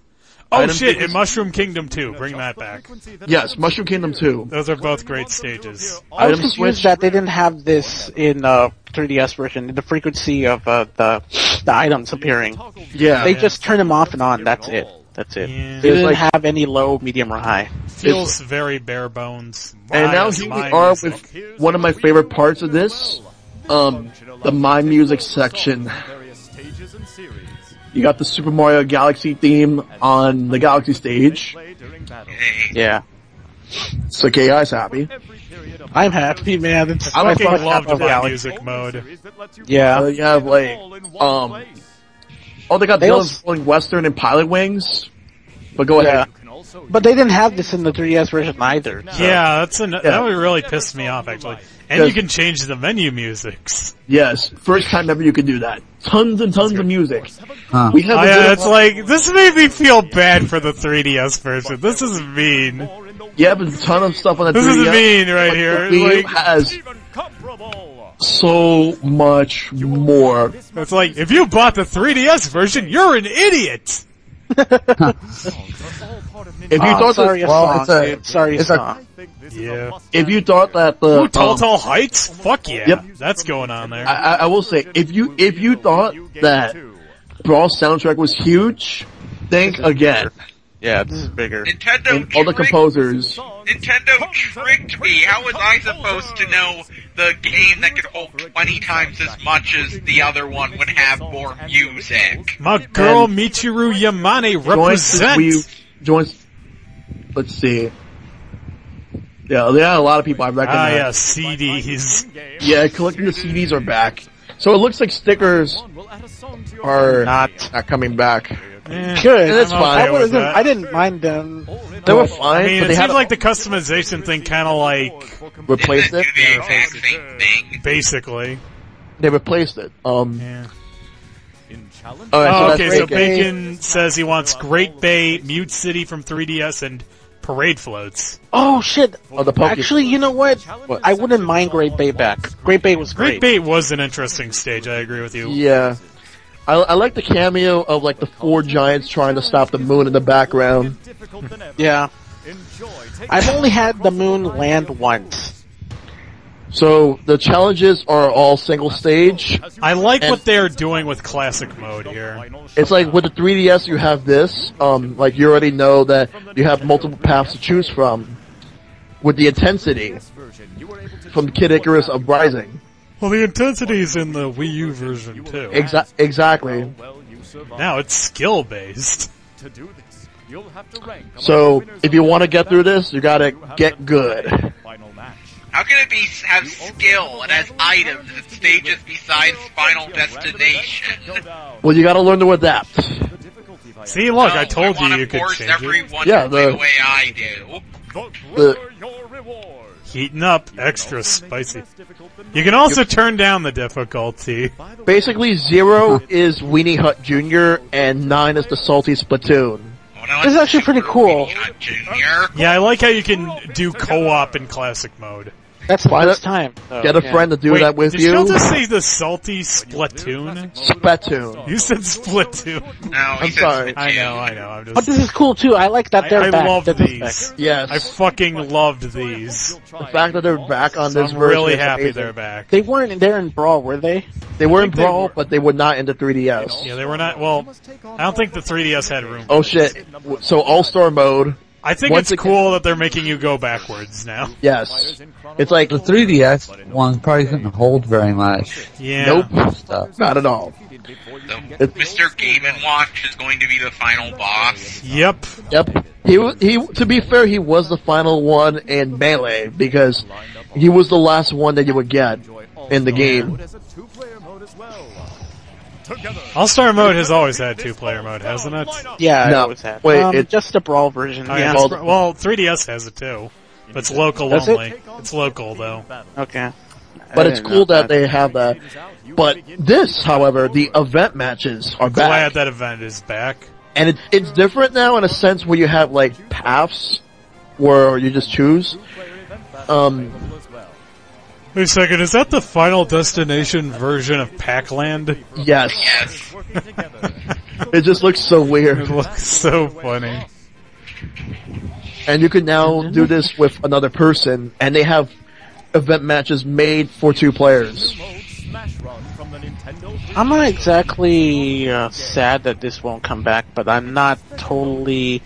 Oh Item shit, sequence- and Mushroom Kingdom 2, bring that back. Yes, Mushroom Kingdom 2. Those are both great stages. I was Item confused switch. that they didn't have this in 3DS version. The frequency of the items appearing. Yeah, They just turn them off and on. That's it. That's it. Yeah. They didn't like- have any low, medium, or high. Feels very bare bones. and now Minus here we my are music. with one of my favorite parts of this, the My Music section. You got the Super Mario Galaxy theme on the Galaxy stage, Hey, Yeah. so KI's happy. I'm happy, man. It's I my fucking first loved half of my Galaxy. music mode. Yeah. You have like, they got They Dylan's also- Rolling Western and Pilot Wings. But go Yeah. ahead. But they didn't have this in the 3DS version either. So. Yeah, that would really piss me off, actually. And you can change the menu musics. Yes, first time ever you can do that. Tons and tons of music. Huh. We have It's like, this made me feel bad for the 3DS version. This is mean. Yeah, but a ton of stuff on the This 3DS. is mean right here. The Wii Like, has so much more. it's like, if you bought the 3DS version, you're an idiot! If you thought sorry, that, song, dude. Sorry, it's song. Yeah. if you thought that the Ooh, Tall Heights? Fuck yeah. Yep. That's going on there. I will say, if you thought that Brawl soundtrack was huge, think again. Yeah, this is bigger. Nintendo And all the composers. Nintendo tricked me. How was I supposed to know the game that could hold 20 times as much as the other one would have more music? My girl And Michiru Yamane Joins represents. let's see. Yeah, there are a lot of people I Ah, recognize. yeah, CDs. Yeah, collecting the CDs are back. So it looks like stickers are Not coming back. Eh, good. that's I'm fine. okay with that. I didn't mind them. They were fine, I mean, but it they seems had like the customization thing kind of like, replaced Didn't it. do the exact same thing. basically. They replaced it. Yeah. Alright, so Oh, okay, that's so Bacon. Bacon says he wants Great Bay, Mute City from 3DS, and Parade Floats. Oh shit! Oh, the Poke- Actually, you know what? I wouldn't mind Great Bay back. Great Bay was Great great. Bay was an interesting stage, I agree with you. Yeah. I like the cameo of like the 4 giants trying to stop the moon in the background. Yeah. I've only had the moon land once. So the challenges are all single stage. I like And- what they're doing with classic mode here. It's like with the 3DS you have this, like you already know that you have multiple paths to choose from. With the intensity from Kid Icarus Uprising. Well, the intensity's in the Wii U version, too. Exactly. Now it's skill-based. So if you want to get through this, you gotta get good. How can it have skill and has items and stages besides Final Destination? Well, you gotta learn to adapt. See, look, No, I told wanna you could force change it. everyone Yeah, to play the- the way I do. The, Heating up, extra spicy. You can also turn down the difficulty. basically 0 is Weenie Hut Jr. and 9 is the Salty Splatoon. Oh, no, This is it's actually pretty Super cool. Weenie Junior. Yeah, I like how you can do co-op in classic mode. That's the Why first not- time. So, Get a yeah. friend to do Wait, that with did you. you just say the salty Splatoon? Splatoon. You said Splatoon. No, I'm he said sorry. I Splatoon. know. I'm But just. this is cool too. I like that they're I back. love They're these. back. Yes. I fucking loved these. The fact that they're back on So this I'm version really is happy amazing. they're back. They weren't there in Brawl, were they? They were in they Brawl, were. but they were not in the 3DS. Yeah, they were not. Well, I don't think the 3DS had room. Oh shit. So All-Star mode, I think once it's again- cool that they're making you go backwards now. yes. It's like, The 3DS one probably couldn't hold very much Yeah. nope, stuff. not at all. So, Mr. Game & Watch is going to be the final boss. Yep. Yep. He, to be fair, he was the final one in Melee, because he was the last one that you would get in the game. All-Star mode has always had 2-player mode, hasn't it? Yeah, No, it was that. wait, it- Just the Brawl version. Oh, Yeah. it's- well, 3DS has it too. But it's local Does it? only. It's local though. Okay. But I it's didn't cool know that they have that. But this, however, the event matches are Glad back. that event is back. And it's different now in a sense where you have like paths where you just choose. Wait a second, is that the Final Destination version of Pac-Land? Yes. Yes. It just looks so It weird. looks so funny. And you can now do this with another person, and they have event matches made for 2 players. I'm not exactly sad that this won't come back, but I'm not totally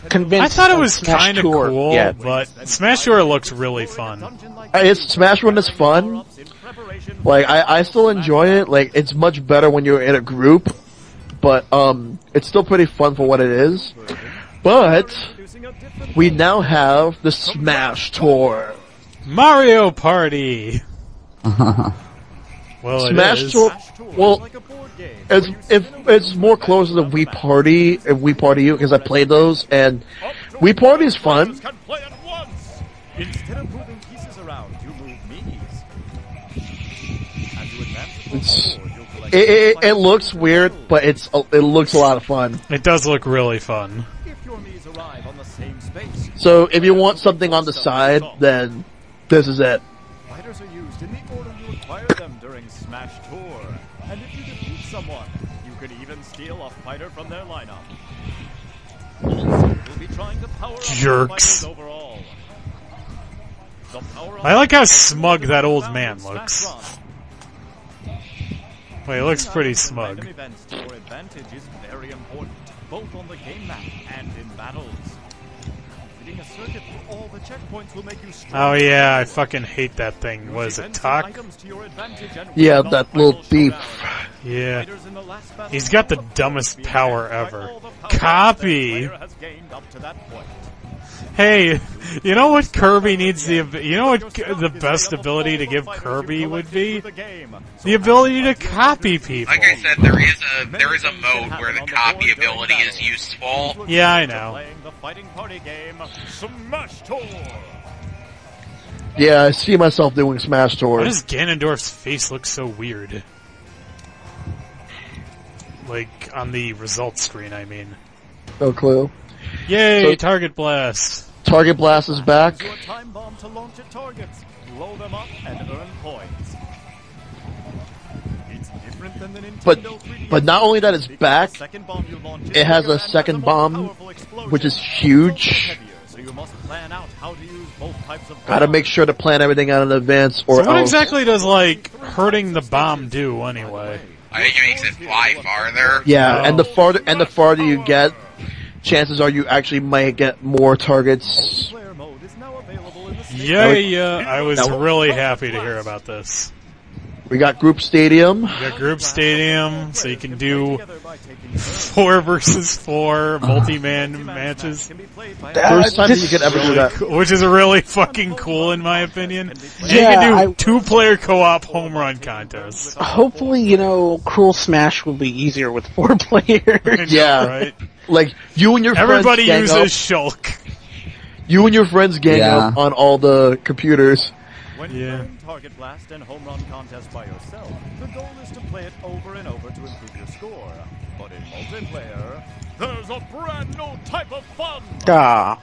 convinced. I thought it of was Smash kind of Tour cool, yet. but Smash Tour looks really fun. It's Smash Run is fun. Like I still enjoy it. Like it's much better when you're in a group, but it's still pretty fun for what it is. But we now have the Smash Tour. Mario Party! Well, Smash it is. Tour. Well, it's more closer to Wii Party and Wii Party U because I played those, and Wii Party is fun. Can play at once. Instead of moving pieces around, you move minis. As you advance across the board, you'll collect It looks weird, but it looks a lot of fun. It does look really fun. if your minis arrive on the same space. So if you want something on the side, then this is it. Fighters are used in the order you acquire them during Smash Tour. And if you defeat someone, you could even steal a fighter from their lineup. Also, you'll be trying to power up your Jerks. fighters overall. The power-up I like how smug that old man Smash looks. Run. Wait, he looks pretty Random smug. events to your advantage is very important, both on the game map and in battles. Completing a circuit through all the checkpoints will make you Oh stronger. yeah, I fucking hate that thing. What is it, Talk? Yeah, that little thief. Yeah. He's got the dumbest power ever. Copy! Hey, you know what Kirby needs you know what the best ability to give Kirby would be? The ability to copy people. Like I said, there is a mode where the copy ability is useful. Yeah, I know. The fighting party game, Smash Tour. Yeah, I see myself doing Smash Why Tour. does Ganondorf's face look so weird? Like, on the results screen, I mean. No clue. Yay, So- Target Blast! Target Blast is back. Use your time bomb to launch at targets, blow them up, and earn points. It's different than the But Nintendo 3DS, but not only that it's because back, the second bomb you launch is it has bigger a and second has a more bomb, powerful explosion. which is It's also huge. heavier, so you must plan out how to use both types of Gotta bombs. make sure to plan everything out in advance, or So what else. exactly does, like, hurting the bomb do, anyway? I think it makes it fly farther. Yeah, Oh. and the farther you get, chances are you actually might get more targets. Player mode is now available in the state. Yeah, I was That would- really happy to hear about this. We got Group Stadium. You got Group Stadium, so you can do Together by taking turns. 4 versus 4 multi-man matches. Can be played by First time that you could ever do Really that. cool, which is really fucking cool in my opinion. And Yeah, you can I- do 2-player co-op home run contests. Hopefully, Cruel Smash will be easier with 4 players. Yeah. Right? Like you and your Everybody friends gang uses Shulk. up. You and your friends gang Yeah. up on all the computers. When Yeah. playing Target Blast and Home Run Contest by yourself, the goal is to play it over and over to improve your score. But in multiplayer, there's a brand new type of fun! Ah.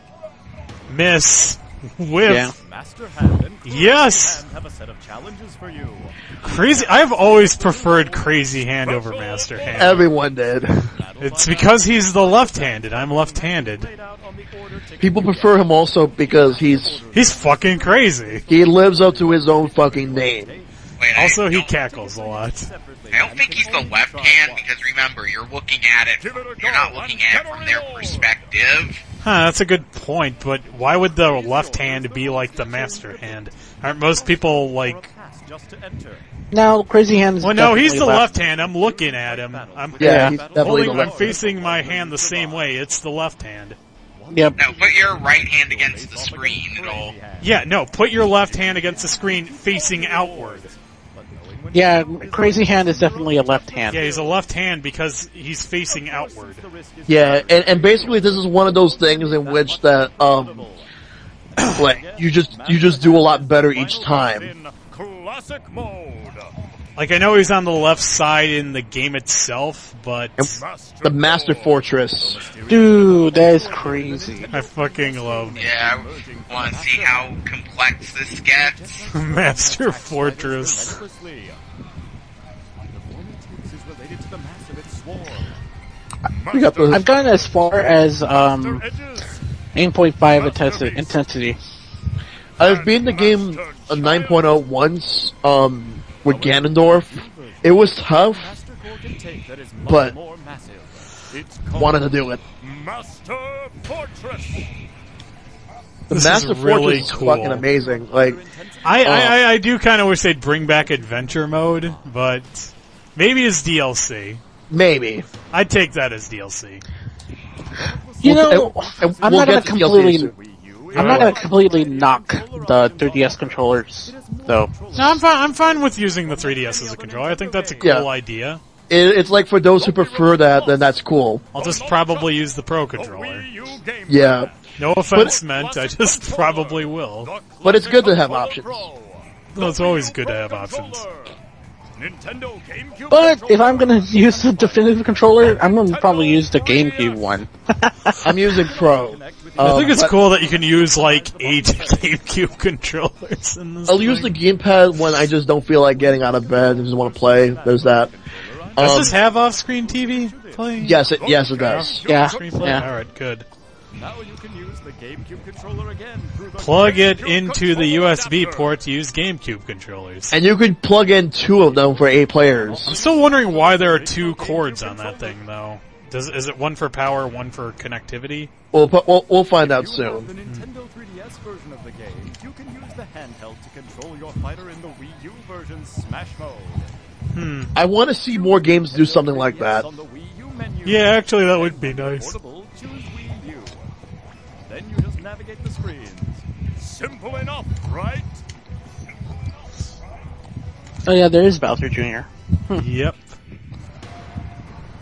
Miss. Whiff. Yeah. Master Hand and Crazy Yes! Hand have a set of challenges for you. Crazy. I've always preferred Crazy Hand over Master Hand. Everyone did. It's because he's the left-handed. I'm left-handed. Laid out on the order ticket People you prefer him also because He's fucking crazy. he lives up to his own fucking name. Wait, Also, he don't- cackles a lot. separately. I don't think he's the left hand because remember, you're looking at it. You're not looking at it from their perspective. Huh, that's a good point, but why would the left hand be like the master hand? Aren't most people like... Just to enter. Now, Crazy Hand is Well, no, he's the definitely left hand. I'm looking at him. I'm Yeah, he's definitely holding, the I'm left. facing my hand the same way. It's the left hand. Yep. Now put your right hand against the screen. It'll. Yeah, no, put your left hand against the screen facing outward. Yeah, Crazy Hand is definitely a left hand. Yeah, he's a left hand because he's facing outward. Yeah, and basically this is one of those things in which that like you just do a lot better each time. In classic mode. Like, I know he's on the left side in the game itself, but The Master Fortress. Dude, that is crazy. I fucking love Yeah, I want to see how complex this gets. Master Fortress. Relentlessly. The form it takes is related to the mass of its swarm. We got the I've gotten as far as Edges. 8.5 intensity. I've beaten the game 9.0 once with Ganondorf. It was tough. Master core can take that is much But- more massive. It's called Wanted to do it. Master Fortress. The This is Master really Fortress is cool. fucking amazing. Like I do kind of wish they'd bring back adventure mode, but maybe as DLC. maybe. I'd take that as DLC. You know, And I'm we'll not gonna get to DLC completely, soon. I'm not gonna completely knock the 3DS controllers, though. No, I'm fine with using the 3DS as a controller. I think that's a cool Yeah. idea. It's like for those who prefer that, then that's cool. I'll just probably use the Pro controller. Wii U game Yeah. No offense meant, I just probably will. But it's good to have options. Well, it's always good to have options. But if I'm gonna use the definitive controller, I'm gonna probably use the GameCube one. I'm using Pro. I think it's cool that you can use, like, 8 GameCube controllers in this I'll use the gamepad when I just don't feel like getting out of bed and just want to play. There's that. Does this have off-screen TV playing? Yes, it does. Yeah, Off-screen play? yeah. Alright, good. Now you can use the GameCube controller again through the Plug it into the USB port to use GameCube controllers. And you could plug in 2 of them for 8 players. I'm still wondering why there are 2 cords on that thing, though. Is it one for power, one for connectivity? We'll find out The soon. Nintendo 3DS version of the game, you can use the handheld to control your fighter in the Wii U version's Smash Mode. I want to see more games do something like that. On the Wii U menu, Yeah, actually, that would be nice. portable, choose Wii U. Then you just navigate the screens. Simple enough, right? Oh yeah, there is Bowser Jr. Yep.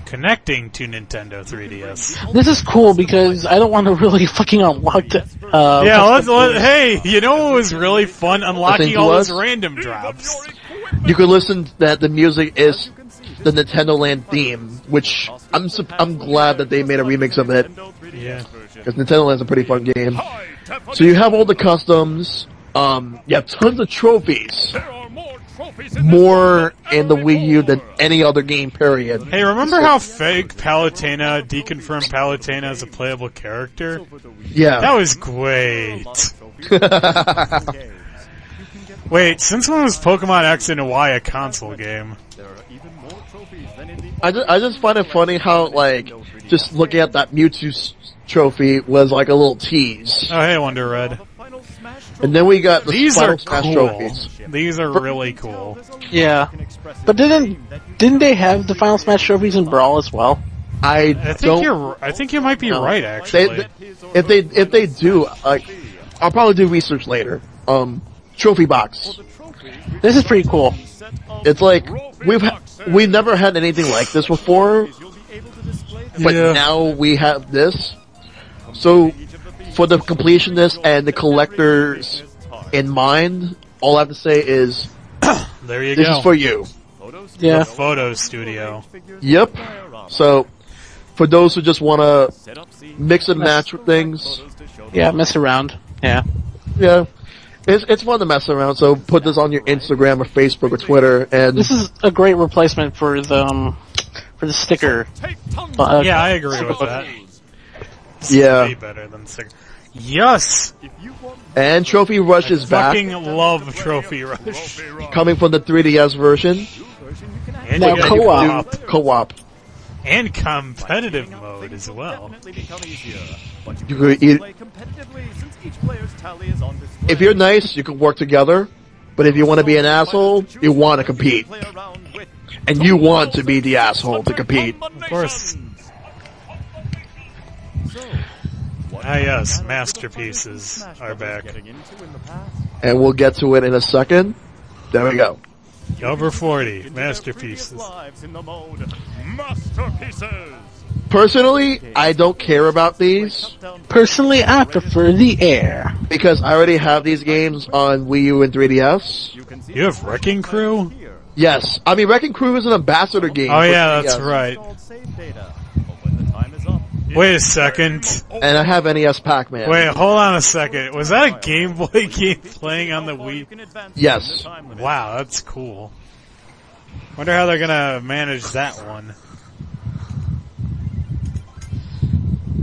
Connecting to Nintendo 3DS. This is cool because I don't want to really fucking unlock the. Yeah, hey, you know what was really fun? Unlocking think all was? those random drops. You could listen that the music is the Nintendo Land theme, which I'm glad that they made a remix of it, Yeah. because Nintendo Land's a pretty fun game. So you have all the customs, you have tons of trophies. There are more trophies More in the Wii U than any other game, period. Hey, remember how fake Palutena deconfirmed Palutena as a playable character? Yeah. That was great. Wait, since when was Pokemon X and Y a console game? There are even more trophies than in the I just find it funny how, like, just looking at that Mewtwo trophy was like a little tease. Oh, hey, Wonder Red. final Smash And then we got the These Final are Smash cool. trophies. These are really cool. Yeah, but didn't they have the Final Smash trophies in Brawl as well? I I think you might be No. right, actually. if they do, like, I'll probably do research later. Trophy box. This is pretty cool. It's like we've never had anything like this before, but Yeah. now we have this. So for the completionists and the collectors in mind, all I have to say is There you this go. is for you. Yeah. The photo studio. Yep. So for those who just want to mix and match with things, Yeah, mess around. Yeah. yeah. It's fun to mess around, so put this on your Instagram or Facebook or Twitter, and This is a great replacement for the sticker. Yeah, I agree with that. Yeah. Way better than Sig. Yes! and Trophy Rush is back, Fucking love Trophy Rush. coming from the 3DS version. And Now you got co-op. Co-op. And competitive mode as well. You could if you're nice, you can work together. But if you want to be an asshole, you want to compete, and you want to be the asshole to compete. Of course. Ah yes, masterpieces are back. And we'll get to it in a second. There we go. Over 40, masterpieces. Personally, I don't care about these Personally, I prefer the air. because I already have these games on Wii U and 3DS. You have Wrecking Crew? Yes, I mean Wrecking Crew is an ambassador game. Oh for yeah, that's 3DS. right. Wait a second. And I have NES Pac-Man. Wait, hold on a second. Was that a Game Boy game playing on the Wii? Yes. Wow, that's cool. Wonder how they're gonna manage that one.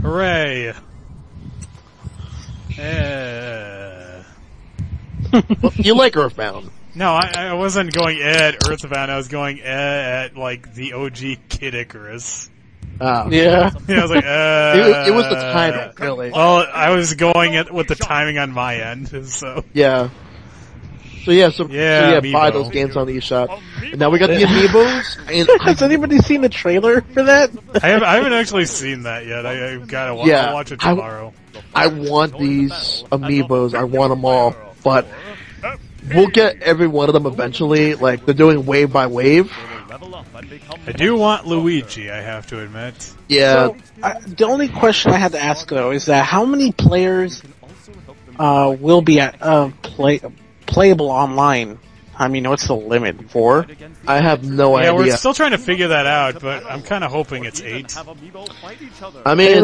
Hooray! You like Earthbound. No, I wasn't going at Earthbound, I was going at, like, the OG Kid Icarus. Ah. Yeah. Yeah, I was like, It was the timing, really. Well, I was going with the timing on my end, so. Yeah. So Yeah, buy Amiibo. those games on the eShop. And now we got the Amiibos. And Has anybody seen the trailer for that? I haven't actually seen that yet. I've gotta Yeah, I'll watch it tomorrow. I want these Amiibos. I want them all. But we'll get every one of them eventually. Like, they're doing wave by wave. I do want Luigi, I have to admit. Yeah. So, the only question I had to ask though is that how many players will be playable online? I mean, what's the limit? 4? I have no Yeah, idea. we're still trying to figure that out, but I'm kind of hoping it's 8. I They mean,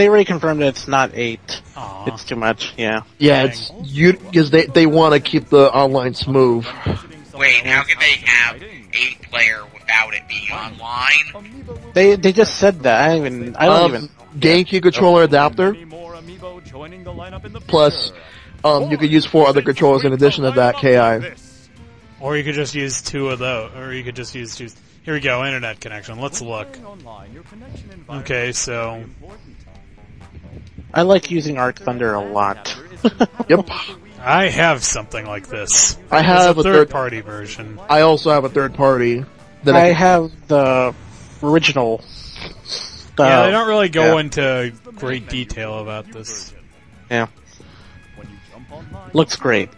already confirmed that it's not 8. Aw. It's too much. Yeah. yeah, it's because they want to keep the online smooth. Wait, how can they have 8-player without it being online? They just said that. I don't even. GameCube controller adapter. Plus, you could use 4 other controllers in addition to that. KI. Or you could just use 2 of those, or you could just use 2. Here we go, internet connection. Let's look. Okay, so I like using Arc Thunder a lot. Yep. I have something like this. I have It's a a third. third-party version. I also have a third party. That I have the original. Yeah, they don't really go yeah. into great detail about this. Yeah. Looks great.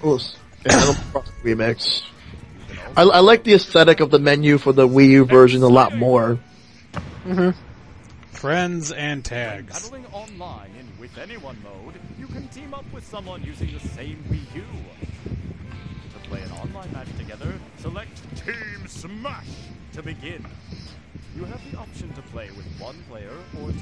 Animal Crossing remix. I like the aesthetic of the menu for the Wii U version a lot more. Friends and tags. Battling online in With Anyone mode, you can team up with someone using the same Wii U. To play an online match together, select Team Smash to begin. You have the option to play with 1 player or 2.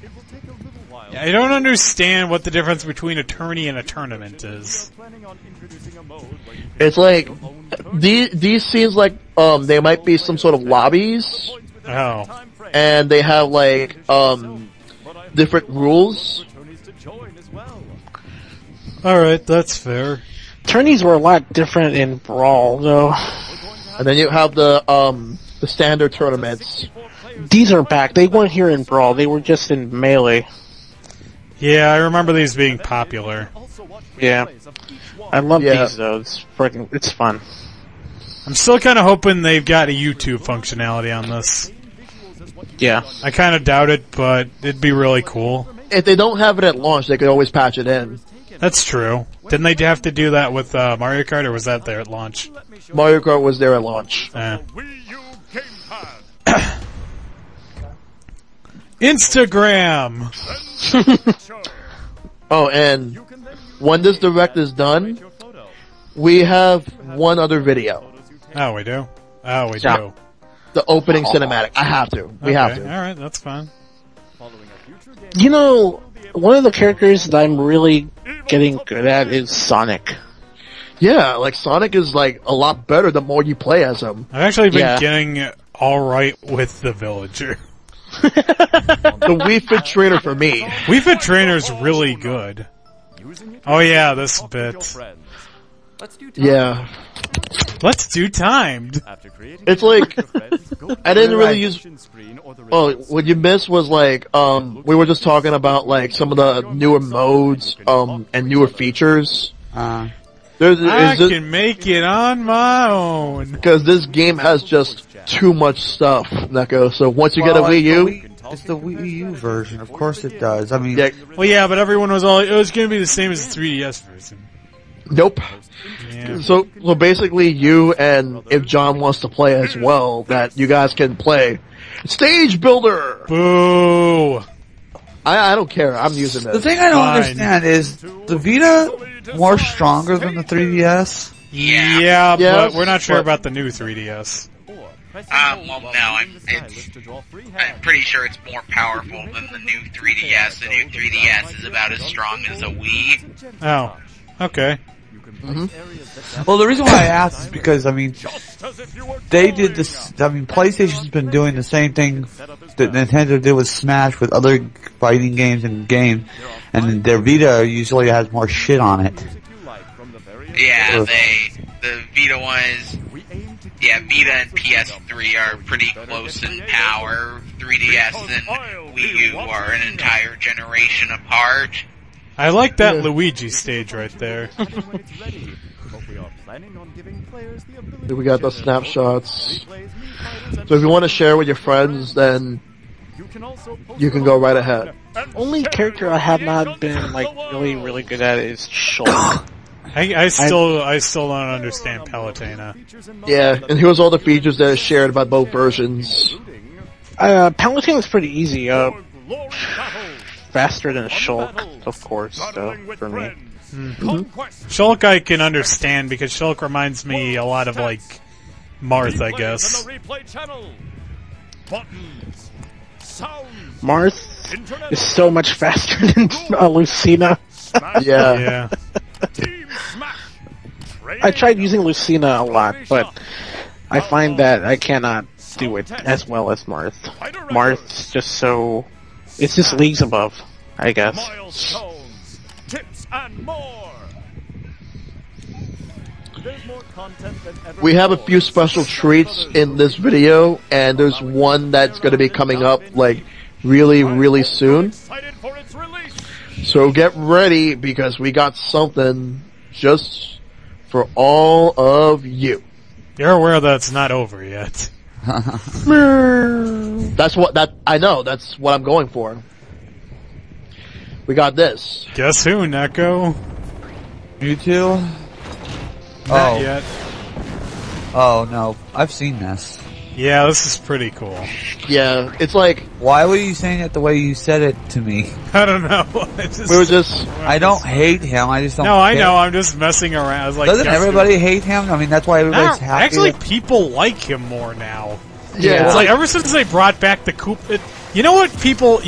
It will take a little while. I don't understand what the difference between a tourney and a tournament is. It's like these seems like they might be some sort of lobbies, Oh. and they have like different rules. Alright, that's fair. Tourneys were a lot different in Brawl, though. And then you have the standard tournaments. These are back. They weren't here in Brawl. They were just in Melee. Yeah, I remember these being popular. Yeah. I love Yeah. these, though. It's fun. I'm still kind of hoping they've got a YouTube functionality on this. Yeah. I kind of doubt it, but it'd be really cool. If they don't have it at launch, they could always patch it in. That's true. Didn't they have to do that with Mario Kart, or was that there at launch? Mario Kart was there at launch. Instagram! Oh, and when this direct is done, we have one other video. Oh, we do? Oh, we Yeah. do. The opening cinematic. I have to. We have to. Alright, that's fine. You know, one of the characters that I'm really getting good at is Sonic. Yeah, like Sonic is like a lot better the more you play as him. I've actually been Yeah. getting alright with the Villager. The Wii Fit trainer for me. Wii Fit Trainer's really good. Oh yeah, this bit. Yeah. Let's do timed. It's like, I didn't really use... Oh, what you missed was like, we were just talking about like some of the newer modes, and newer features. I Because can make it on my own. this game has just too much stuff, Neko, so once you get a Wii U... It's the Wii U version. Of course it does. I mean, Yeah, Well, yeah, but everyone was all, it was going to be the same as the 3DS version. nope. Yeah. So basically you and if John wants to play as well, that you guys can play. Stage Builder! Boo! I don't care, I'm using the this. thing I don't Fine. understand is the Vita more stronger than the 3DS. Yeah. Yeah, Yes, but we're not sure but- about the new 3DS. Well, no, I'm pretty sure it's more powerful than the new 3DS. The new 3DS is about as strong as a Wii. Oh, okay. Well, the reason why I asked is because, I mean, they did this, I mean, PlayStation's been doing the same thing that Nintendo did with Smash with other fighting games and and their Vita usually has more shit on it. Yeah, the Vita one is, yeah, Vita and PS3 are pretty close in power. 3DS and Wii U are an entire generation apart. I like that Luigi stage right there. We got the snapshots. So if you want to share with your friends, then you can go right ahead. Only character I have not been like really good at is Shulk. I still don't understand Palutena. Yeah, and here's all the features that are shared by both versions. Palutena is pretty easy. Faster than Shulk, of course, though, for me. Shulk I can understand because Shulk reminds me a lot of like Marth, I guess. Marth is so much faster than Lucina. Yeah. I tried using Lucina a lot, but I find that I cannot do it as well as Marth. Marth's just so... It's just leagues above, I guess. We have a few special treats in this video, and there's one that's going to be coming up, like, really soon. So get ready, because we got something just for all of you. You're aware that's not over yet. That's what I know. That's what I'm going for. We got this. Guess who, Neko? Mewtwo? Not yet. Oh no, I've seen this. Yeah, this is pretty cool. Yeah, it's like... Why were you saying it the way you said it to me? I don't know. I don't hate him, I just don't No, I care. know, I'm just messing around. I was like, Doesn't everybody hate him? I mean, that's why everybody's happy. Actually, people like him more now. Yeah. It's like, ever since they brought back the Koopa... You know why people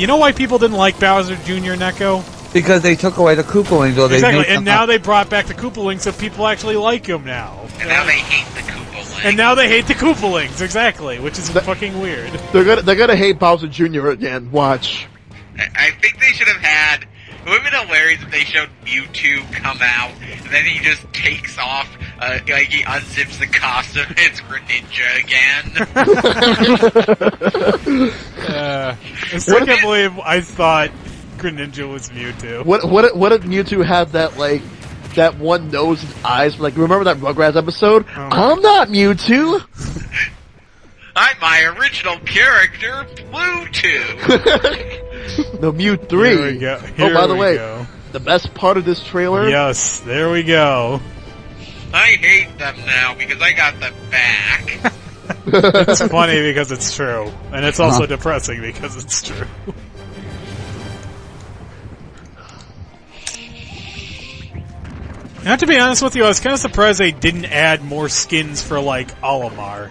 didn't like Bowser Jr., Neko? Because they took away the Koopalings, or they Exactly, made and now they brought back the Koopalings, so people actually like him now. And now they hate the Koopalings. And now they hate the Koopalings, exactly, which is fucking weird. They're gonna hate Bowser Jr. again. Watch. I think they should have had... It would have been hilarious if they showed Mewtwo come out, and then he just takes off, like he unzips the costume, and it's Greninja again. I still can't believe I thought Greninja was Mewtwo. What if Mewtwo had that, like, that one nose and eyes? Like, remember that Rugrats episode? I'm not Mewtwo! I'm my original character, Mewtwo! No, Mew 3. Here we go. Oh, by the way, go. the best part of this trailer... Yes, there we go. I hate them now because I got them back. It's funny because it's true. And it's also depressing because it's true. Now, to be honest with you, I was kind of surprised they didn't add more skins for, like, Olimar.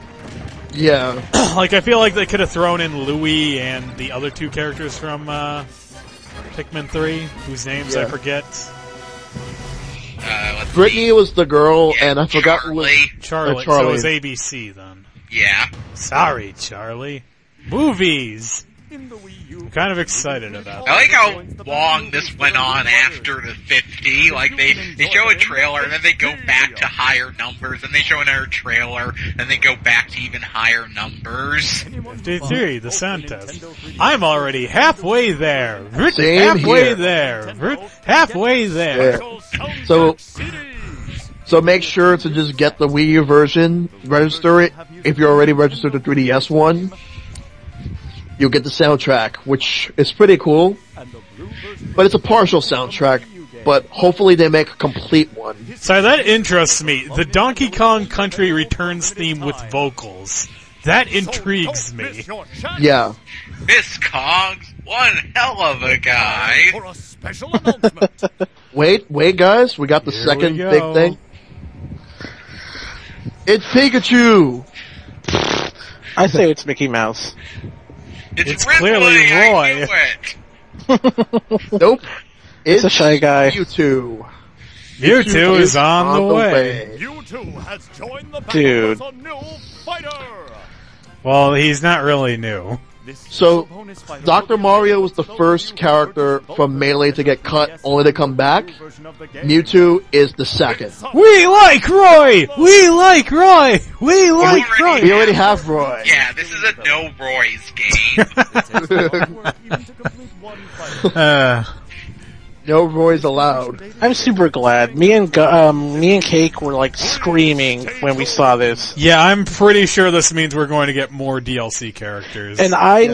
Yeah. Like, I feel like they could have thrown in Louie and the other two characters from Pikmin 3, whose names I forget. Brittany was the girl, and I forgot who was... Charlie. Charlie. So it was ABC, then. Yeah. Sorry, Charlie. Movies! I'm kind of excited about I like how long this went on after the 50. Like, they show a trailer, and then they go back to higher numbers, and they show another trailer, and they go back to even higher numbers. 53, the sound test. I'm already halfway there. Same halfway here. there. Halfway there. Yeah. So make sure to just get the Wii U version, register it. If you're already registered the 3DS one, you'll get the soundtrack, which is pretty cool. But it's a partial soundtrack, but hopefully they make a complete one. Sorry, that interests me. The Donkey Kong Country Returns theme with vocals. That intrigues me. Yeah. Miss Kong's one hell of a guy. For a special announcement. Wait, guys, we got the Here second we go. big thing. It's Pikachu! I say it's Mickey Mouse. It's clearly Ridley, Roy. I knew it. Nope. It's a shy guy. Mewtwo. Mewtwo is on the way. Mewtwo has joined the battle Dude. as a new fighter. Well, he's not really new. So, Dr. Mario was the first character from Melee to get cut, only to come back. Mewtwo is the second. We like Roy! We like Roy! We like Roy! We already have Roy. Yeah, this is a no Roy's game. No Roy's allowed. I'm super glad. Me and Cake were like screaming when we saw this. Yeah, I'm pretty sure this means we're going to get more DLC characters. And I'm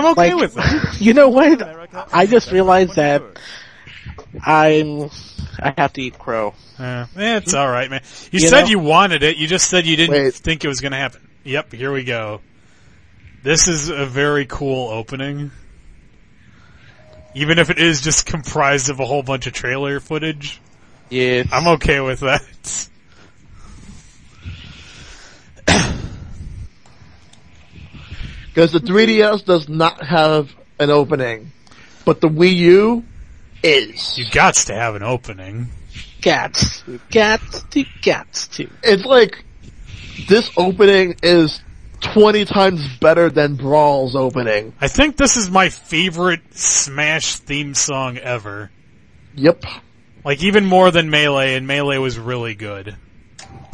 okay with that. You know what? I just realized that I have to eat crow. It's alright, man. You said you wanted it, you just said you didn't think it was going to happen. Yep, here we go. This is a very cool opening. Even if it is just comprised of a whole bunch of trailer footage. Yeah. I'm okay with that. Because the 3DS does not have an opening, but the Wii U is. You gots to have an opening. Gats to. It's like, this opening is 20 times better than Brawl's opening. I think this is my favorite Smash theme song ever. Yep. Like, even more than Melee, and Melee was really good.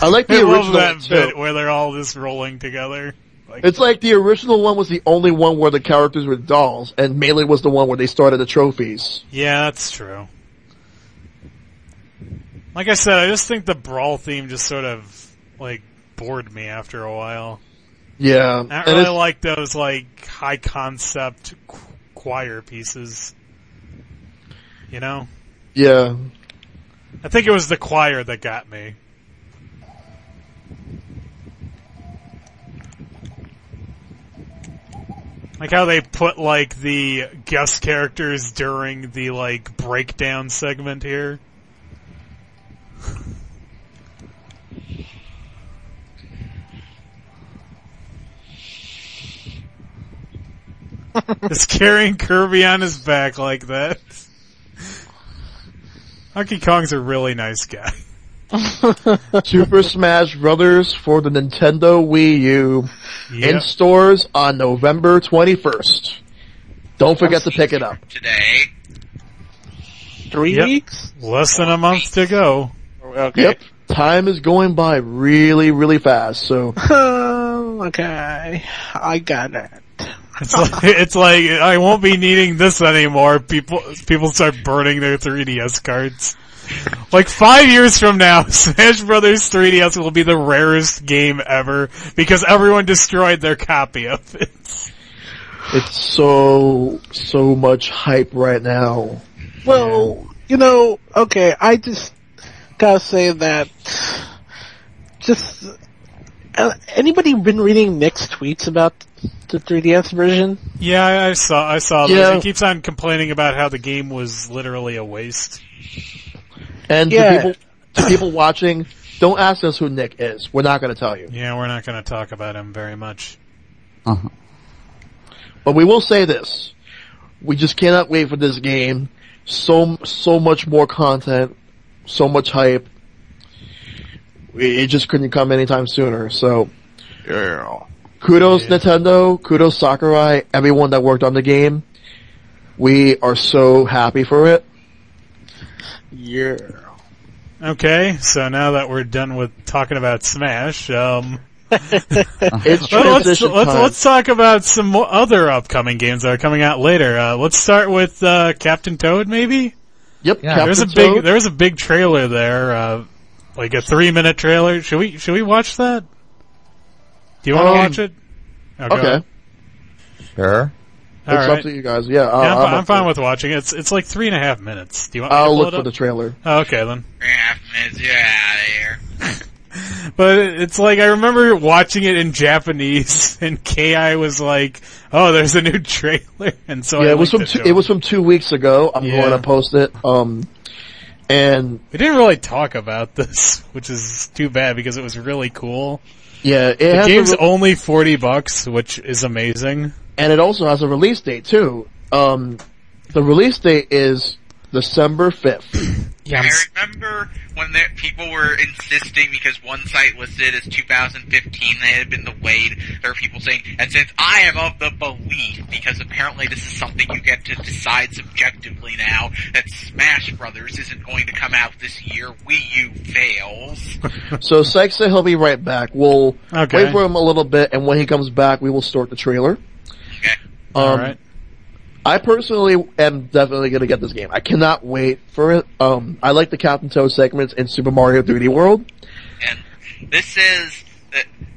I like the I original love that one, bit too. where they're all just rolling together. Like, It's like the original one was the only one where the characters were dolls, and Melee was the one where they started the trophies. yeah, that's true. Like I said, I just think the Brawl theme just sort of, like, bored me after a while. Yeah. I don't really like those, like, high-concept choir pieces. You know? Yeah. I think it was the choir that got me. Like how they put, like, the guest characters during the, like, breakdown segment here. Just carrying Kirby on his back like that. Donkey Kong's a really nice guy. Super Smash Brothers for the Nintendo Wii U in stores on November 21st. Don't forget to pick it up. Today. 3 weeks? Less than a month to go. Okay. Yep. Time is going by really, really fast, so... Okay. I got it. It's like I won't be needing this anymore. People start burning their 3DS cards. Like 5 years from now, Smash Brothers 3DS will be the rarest game ever because everyone destroyed their copy of it. It's so much hype right now. Well, okay, I just gotta say that anybody been reading Nick's tweets about the 3DS version? Yeah, I saw those. Yeah. He keeps on complaining about how the game was literally a waste. And to people watching, don't ask us who Nick is. We're not going to tell you. Yeah, we're not going to talk about him very much. Uh-huh. But we will say this. We just cannot wait for this game. So much more content. So much hype. It just couldn't come anytime sooner, so... Yeah. Kudos Nintendo, kudos Sakurai, everyone that worked on the game. We are so happy for it. Yeah. Okay, so now that we're done with talking about Smash, It's transition time. let's talk about some more other upcoming games that are coming out later. Let's start with Captain Toad, maybe. Yep, Yeah. Captain There was a big trailer there, like a 3-minute trailer. Should we watch that? Do you want to watch it? Okay. Sure. All It's right. up to you guys. Yeah, I'm fine with watching it. It's like 3.5 minutes. Do you want me to I'll pull look it for up? the trailer. Oh, okay then. 3.5 minutes, you're out of here. But it's like, I remember watching it in Japanese, and Ki was like, "Oh, there's a new trailer," and so Yeah, I it was linked from to it him. was from 2 weeks ago. I'm Yeah. going to post it. And We didn't really talk about this, which is too bad because it was really cool. yeah, it The has game's only $40, which is amazing. and it also has a release date too. The release date is December 5th. Yeah, I remember when people were insisting, because one site listed as 2015, that had been the wait. There were people saying, and since I am of the belief, because apparently this is something you get to decide subjectively now, that Smash Brothers isn't going to come out this year, Wii U fails. So Sykes said he'll be right back. We'll Okay. wait for him a little bit, and when he comes back, we will start the trailer. Okay. All right. I personally am definitely going to get this game. I cannot wait for it. I like the Captain Toad segments in Super Mario 3D World. And this is,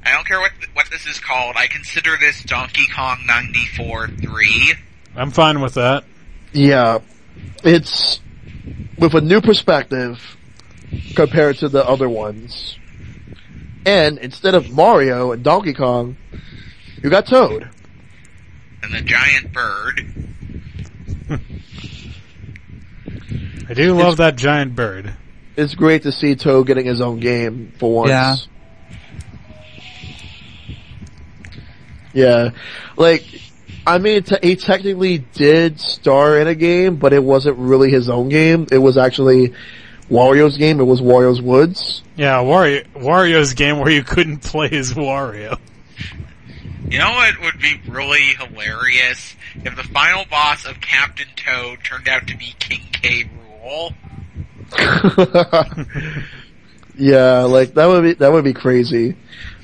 I don't care what this is called, I consider this Donkey Kong 94 3. I'm fine with that. Yeah. It's with a new perspective compared to the other ones. And instead of Mario and Donkey Kong, you got Toad. And the giant bird. I do love that giant bird. It's great to see Toad getting his own game for once. Yeah. Yeah. Like, I mean, he technically did star in a game, but it wasn't really his own game. It was actually Wario's game. It was Wario's Woods. Yeah, Wario's game where you couldn't play as Wario. You know what would be really hilarious? If the final boss of Captain Toad turned out to be King K. Rool. Yeah, like that would be crazy.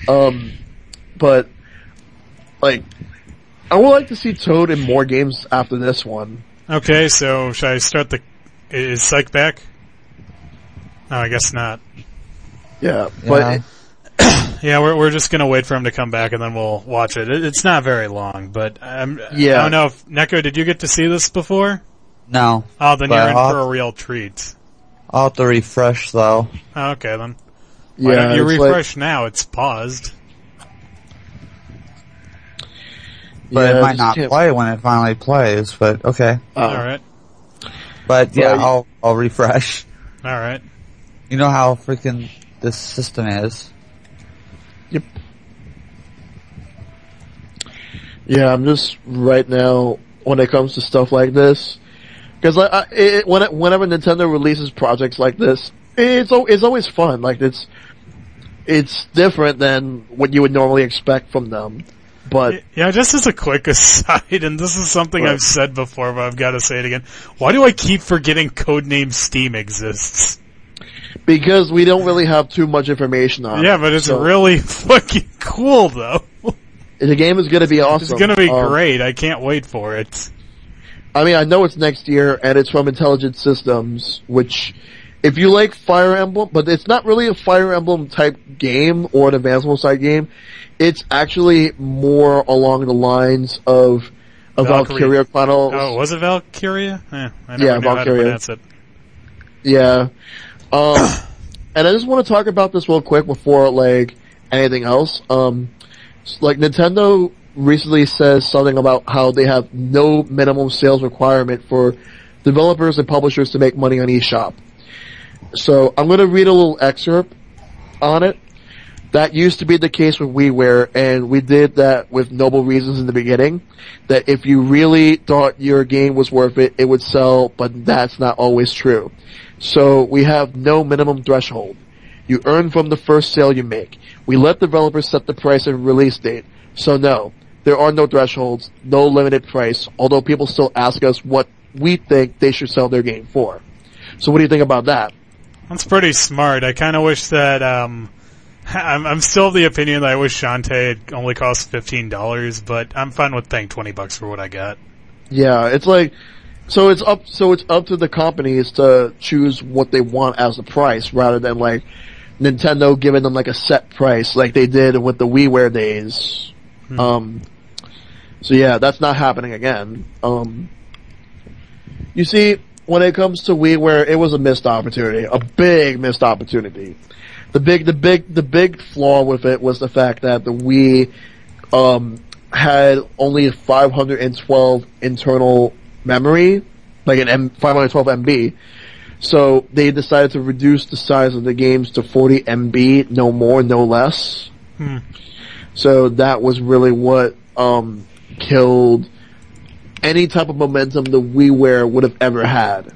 But like, I would like to see Toad in more games after this one. Okay, so should I start is Psych back? No, I guess not. Yeah, but yeah, we're just gonna wait for him to come back and then we'll watch it. It's not very long, but I don't know if Neko, did you get to see this before? No. Oh, then you're in for a real treat. I'll have to refresh though. Oh, okay then. Why don't you refresh now? It's paused. But it might not play when it finally plays, but okay. Alright. But yeah, I'll refresh. Alright. You know how freaking this system is. Yep. Yeah, I'm just right now when it comes to stuff like this, because whenever Nintendo releases projects like this, it's always fun. Like it's different than what you would normally expect from them. But yeah, just as a quick aside, and this is something I've said before, but I've got to say it again. Why do I keep forgetting Codename Steam exists? Because we don't really have too much information on it. Yeah, but it's really fucking cool, though. The game is going to be awesome. It's going to be great. I can't wait for it. I mean, I know it's next year, and it's from Intelligent Systems, which, if you like Fire Emblem, but it's not really a Fire Emblem type game or an Advanced side game. It's actually more along the lines of a Valkyria Chronicles. Oh, was it Valkyria? I never yeah, knew how to Valkyria. pronounce it. Yeah. And I just want to talk about this real quick before, like, anything else. Like, Nintendo recently says something about how they have no minimum sales requirement for developers and publishers to make money on eShop. So, I'm going to read a little excerpt on it. That used to be the case with WiiWare, and we did that with noble reasons in the beginning. That if you really thought your game was worth it, it would sell, but that's not always true. So we have no minimum threshold. You earn from the first sale you make. We let developers set the price and release date. So no, there are no thresholds, no limited price, although people still ask us what we think they should sell their game for. So what do you think about that? That's pretty smart. I kind of wish that, I'm still of the opinion that I wish Shantae only cost $15, but I'm fine with paying $20 for what I got. Yeah, it's like, so it's up to the companies to choose what they want as the price, rather than like Nintendo giving them like a set price, like they did with the WiiWare days. So yeah, that's not happening again. You see, when it comes to WiiWare, it was a missed opportunity, a big missed opportunity. The big flaw with it was the fact that the Wii had only 512 internal memory, like 512 MB. So they decided to reduce the size of the games to 40 MB, no more, no less. So that was really what killed any type of momentum the WiiWare would have ever had.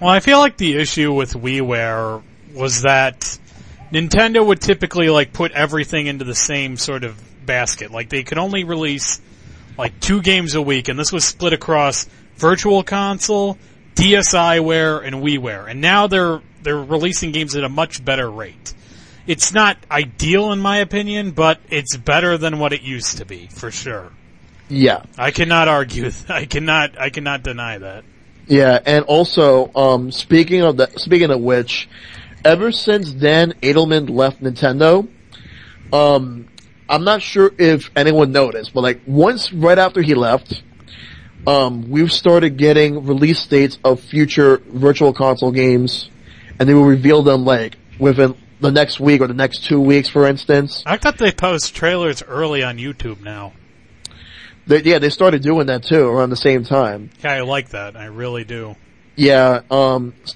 Well, I feel like the issue with WiiWare was that Nintendo would typically like put everything into the same sort of basket. Like they could only release like 2 games a week, and this was split across Virtual Console, DSiWare, and WiiWare. And now they're releasing games at a much better rate. It's not ideal in my opinion, but it's better than what it used to be, for sure. Yeah. I cannot argue. I cannot deny that. Yeah, and also, speaking of which, ever since Dan Edelman left Nintendo, I'm not sure if anyone noticed, but like once right after he left, we've started getting release dates of future Virtual Console games, and they will reveal them like within the next week or the next 2 weeks, for instance. I thought they post trailers early on YouTube now. They started doing that too around the same time. Yeah, I like that. I really do. Yeah,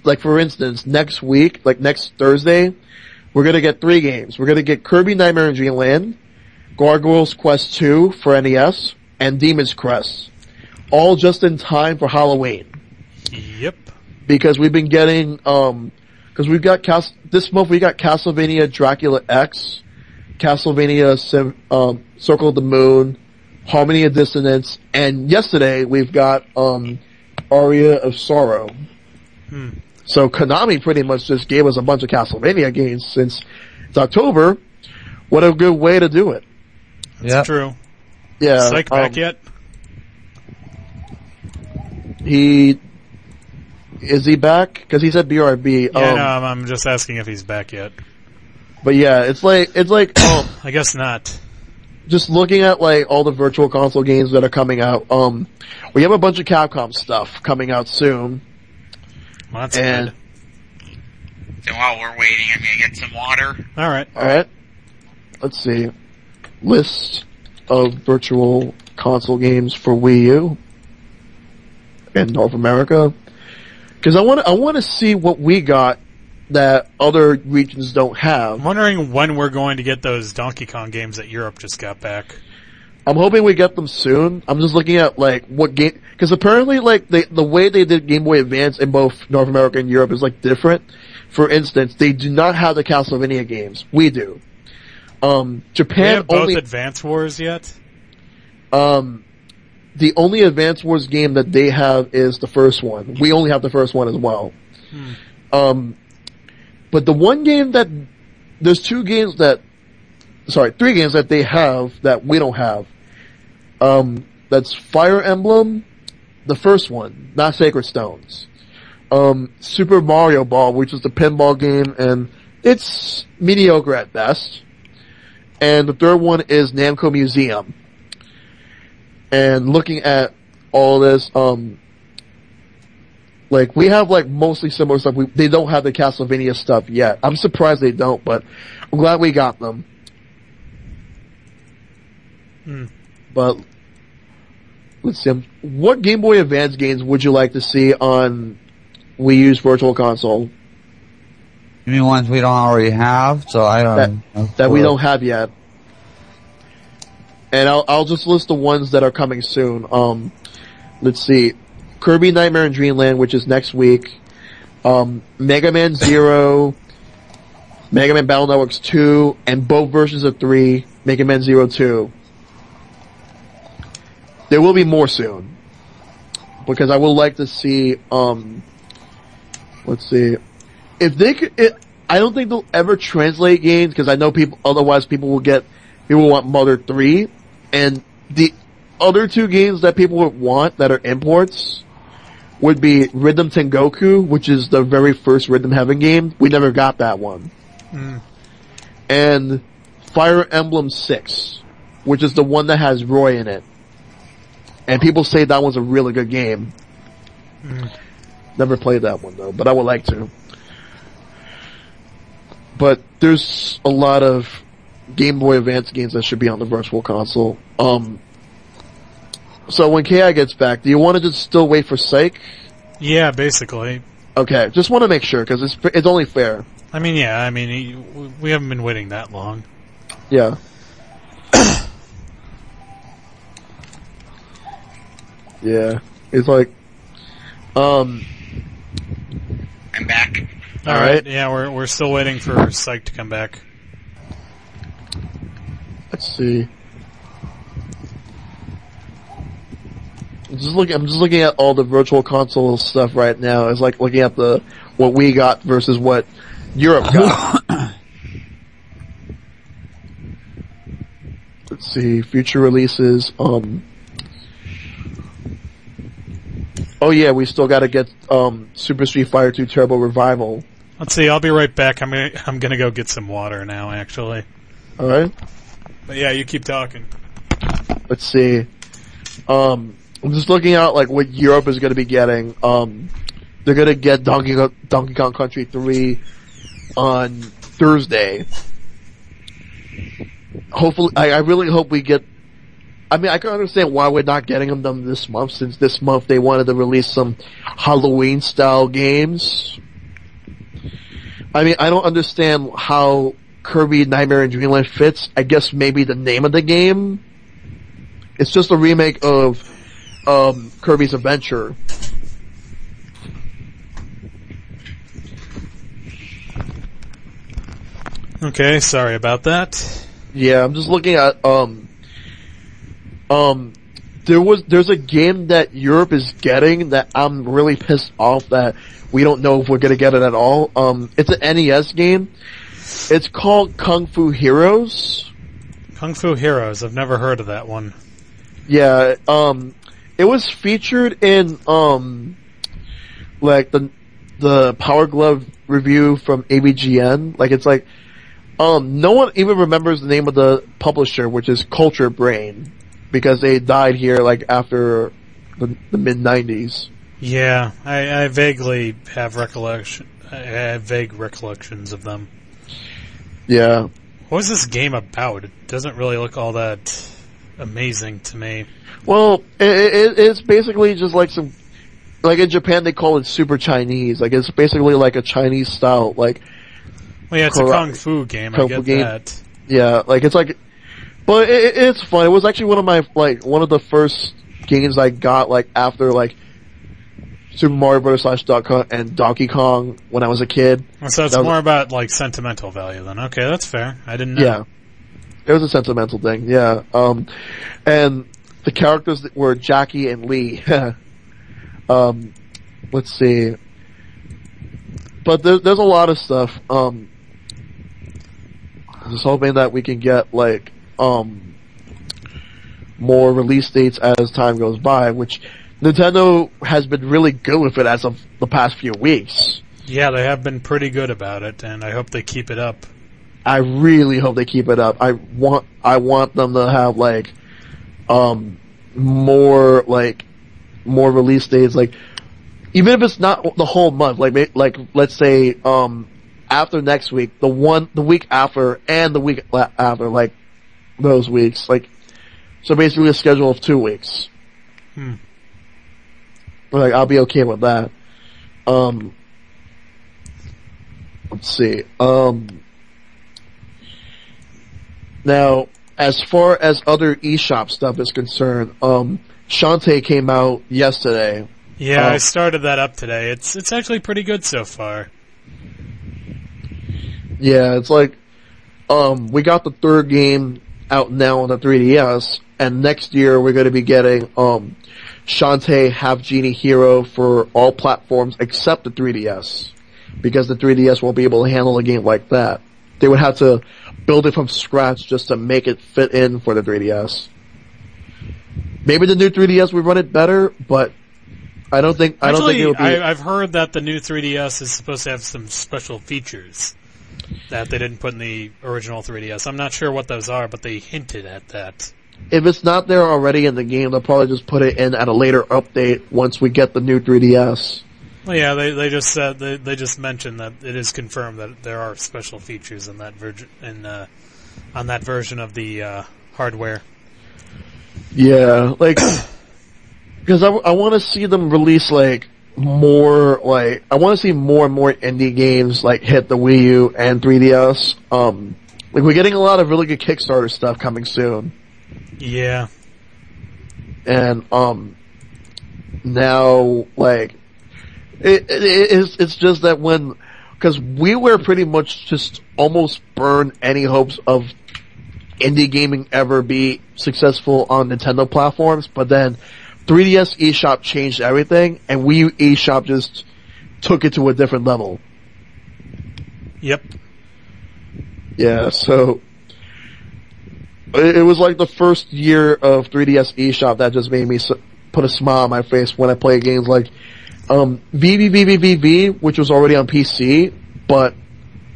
like for instance, next week, like next Thursday, we're gonna get 3 games. We're gonna get Kirby Nightmare on Dream Land, Gargoyle's Quest 2 for NES, and Demon's Crest. All just in time for Halloween. Yep. Because we've been getting, because we've got this month we got Castlevania Dracula X, Castlevania Circle of the Moon, Harmony of Dissonance, and yesterday we've got Aria of Sorrow. So Konami pretty much just gave us a bunch of Castlevania games since it's October. What a good way to do it. That's true. Yeah. Psych back yet? Is he back? Because he said BRB. Yeah, no, I'm just asking if he's back yet. But yeah, it's like I guess not. Just looking at like all the Virtual Console games that are coming out, we have a bunch of Capcom stuff coming out soon. Well, that's good. So while we're waiting, I'm gonna get some water. Alright. Let's see. List of Virtual Console games for Wii U in North America. Because I want to see what we got that other regions don't have. I'm wondering when we're going to get those Donkey Kong games that Europe just got back. I'm hoping we get them soon. I'm just looking at like what game, because apparently like the way they did Game Boy Advance in both North America and Europe is like different. For instance, they do not have the Castlevania games. We do. Japan they have both only Advance Wars yet. The only Advance Wars game that they have is the first one. We only have the first one as well. But the one game that there's 3 games that they have that we don't have. That's Fire Emblem, the first one, not Sacred Stones. Super Mario Ball, which is the pinball game, and it's mediocre at best. And the third one is Namco Museum. And looking at all this, like we have like mostly similar stuff. They don't have the Castlevania stuff yet. I'm surprised they don't, but I'm glad we got them. But let's see. What Game Boy Advance games would you like to see on Wii U's Virtual Console? You mean ones we don't already have? So I don't know. That we don't have yet. And I'll just list the ones that are coming soon. Let's see. Kirby Nightmare on Dream Land, which is next week. Mega Man 0, Mega Man Battle Networks 2, and both versions of 3, Mega Man 2. There will be more soon. Because I would like to see, let's see. If they could, I don't think they'll ever translate games, because I know otherwise people will want Mother 3, and the other 2 games that people would want that are imports would be Rhythm Tengoku, which is the very first Rhythm Heaven game. We never got that one. And Fire Emblem 6, which is the one that has Roy in it. And people say that one's a really good game. Never played that one though, but I would like to. But there's a lot of Game Boy Advance games that should be on the Virtual Console. So when KI gets back, do you want to just still wait for Psych? Yeah, basically. Okay, just want to make sure, because it's only fair. I mean, yeah, I mean, we haven't been waiting that long. Yeah. Yeah, it's like, I'm back. All right. Yeah, we're still waiting for Psych to come back. Let's see. I'm just looking at all the Virtual Console stuff right now. It's like looking at what we got versus what Europe got. Let's see, future releases. Oh yeah, we still got to get Super Street Fighter 2 Turbo Revival. Let's see. I'll be right back. I'm gonna go get some water now. Actually. All right. But yeah, you keep talking. Let's see. I'm just looking out like what Europe is going to be getting. They're going to get Donkey Kong Country 3 on Thursday. Hopefully, I really hope we get. I mean, I can understand why we're not getting them this month, since this month they wanted to release some Halloween-style games. I mean, I don't understand how Kirby Nightmare in Dreamland fits. I guess maybe the name of the game. It's just a remake of Kirby's Adventure. Okay, sorry about that. Yeah, I'm just looking at there's a game that Europe is getting that I'm really pissed off that we don't know if we're gonna get it at all. It's an NES game. It's called Kung Fu Heroes. Kung Fu Heroes. I've never heard of that one. Yeah, it was featured in like the Power Glove review from AVGN. Like it's like no one even remembers the name of the publisher, which is Culture Brain, because they died here like after the mid-90s. Yeah, I vaguely have vague recollections of them. Yeah. What was this game about? It doesn't really look all that amazing to me. Well, it's basically just like some, like in Japan they call it Super Chinese. Like it's basically like a Chinese style, like. Well, yeah, it's a kung fu game. I get that. Yeah, like it's like, but it's fun. It was actually one of the first games I got like after like Super Mario Bros. And Donkey Kong when I was a kid. So it's more about like sentimental value then. Okay, that's fair. I didn't know. Yeah, it was a sentimental thing. Yeah, and the characters that were Jackie and Lee. Let's see. But there's a lot of stuff. I'm just hoping that we can get like more release dates as time goes by, which Nintendo has been really good with it as of the past few weeks. Yeah, they have been pretty good about it, and I hope they keep it up. I really hope they keep it up. I want them to have like more release dates, like even if it's not the whole month, like let's say after next week, the week after, and the week after, like those weeks, like so basically a schedule of 2 weeks. Like I'll be okay with that. Let's see. Now, as far as other eShop stuff is concerned, Shantae came out yesterday. Yeah, I started that up today. It's actually pretty good so far. Yeah, it's like we got the third game out now on the 3DS, and next year we're going to be getting Shantae Half Genie Hero for all platforms except the 3DS, because the 3DS won't be able to handle a game like that. They would have to build it from scratch just to make it fit in for the 3DS. Maybe the new 3DS would run it better, but I don't think it would be. I've heard that the new 3DS is supposed to have some special features that they didn't put in the original 3DS. I'm not sure what those are, but they hinted at that. If it's not there already in the game, they'll probably just put it in at a later update once we get the new 3DS. Well, yeah, they just said they just mentioned that it is confirmed that there are special features in that on that version of the hardware. Yeah, like because I want to see them release like more, like I want to see more and more indie games like hit the Wii U and 3DS. Like we're getting a lot of really good Kickstarter stuff coming soon. Yeah. And now like it's just that because we were pretty much just almost burned any hopes of indie gaming ever be successful on Nintendo platforms, but then 3DS eShop changed everything, and Wii U eShop just took it to a different level. Yep. Yeah, so it was like the first year of 3DS eShop that just made me put a smile on my face when I play games like VVVVVV, which was already on PC, but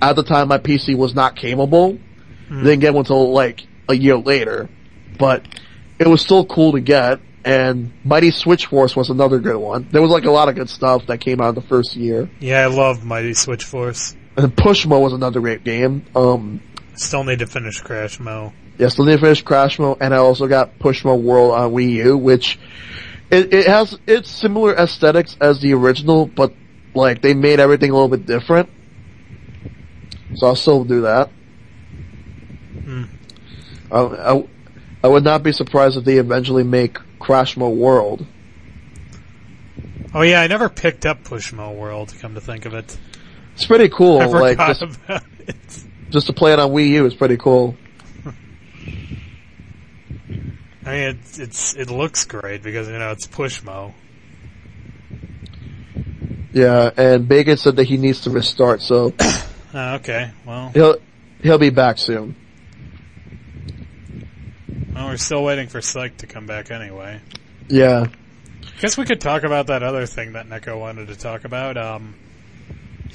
at the time my PC was not capable. Didn't get one until like a year later, but it was still cool to get. And Mighty Switch Force was another good one. There was like a lot of good stuff that came out in the first year. Yeah, I love Mighty Switch Force. And Pushmo was another great game. Still need to finish Crash Mo. Yeah, still need to finish Crash Mo, and I also got Pushmo World on Wii U, which it has its similar aesthetics as the original, but like they made everything a little bit different. So I'll still do that. I would not be surprised if they eventually make Crash Mo World. Oh yeah, I never picked up Pushmo World, come to think of it. It's pretty cool. I Like forgot about it. just to play it on Wii U is pretty cool. I mean, it looks great because, you know, it's Pushmo. Yeah, and Bacon said that he needs to restart, so Okay, well, he'll be back soon. we're still waiting for Psych to come back anyway. Yeah. Guess we could talk about that other thing that Neko wanted to talk about. All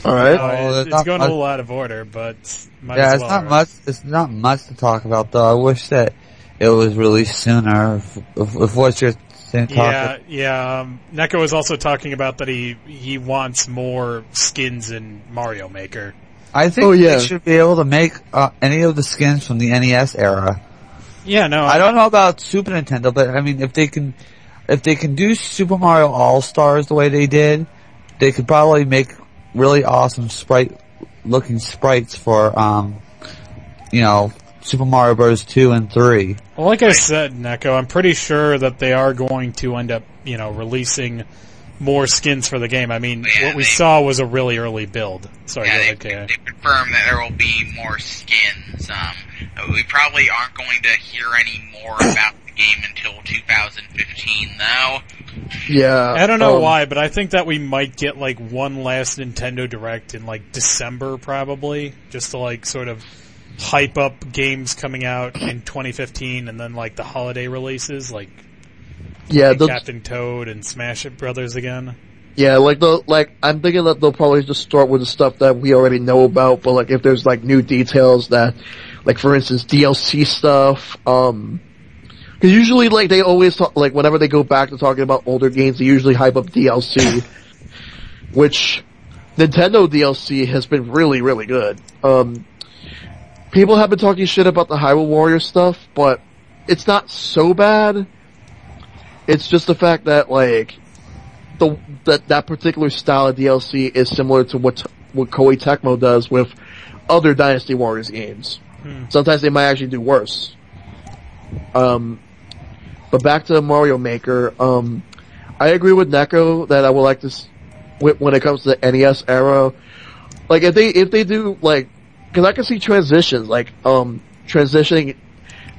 right. It's going a little out of order, but might Yeah, as it's well, not right? much. It's not much to talk about, though. I wish that it was released sooner. If what you're saying, Yeah. Neko was also talking about that he wants more skins in Mario Maker. I think they should be able to make any of the skins from the NES era. Yeah, no, I don't know about Super Nintendo, but I mean, if they can do Super Mario All Stars the way they did, they could probably make really awesome looking sprites for Super Mario Bros. 2 and 3. Well, like I said, Neko, I'm pretty sure that they are going to end up, releasing more skins for the game. I mean, what we saw was a really early build. Sorry, go ahead, Kay. They confirmed that there will be more skins. We probably aren't going to hear any more about the game until 2015, though. Yeah. I don't know why, but I think that we might get, like, one last Nintendo Direct in, like, December, probably, just to, like, sort of hype up games coming out in 2015, and then, like, the holiday releases, like Captain Toad and Smash It Brothers again. Yeah, I'm thinking that they'll probably just start with the stuff that we already know about, but like if there's like new details that, like for instance DLC stuff, because usually like they always talk, like whenever they go back to talking about older games, they usually hype up DLC, which Nintendo DLC has been really, really good. People have been talking shit about the Hyrule Warrior stuff, but it's not so bad. It's just the fact that like that particular style of DLC is similar to what Koei Tecmo does with other Dynasty Warriors games. Sometimes they might actually do worse. But back to Mario Maker, I agree with Neko that I would like to, when it comes to the NES era, like if they do like, because I can see transitions, like transitioning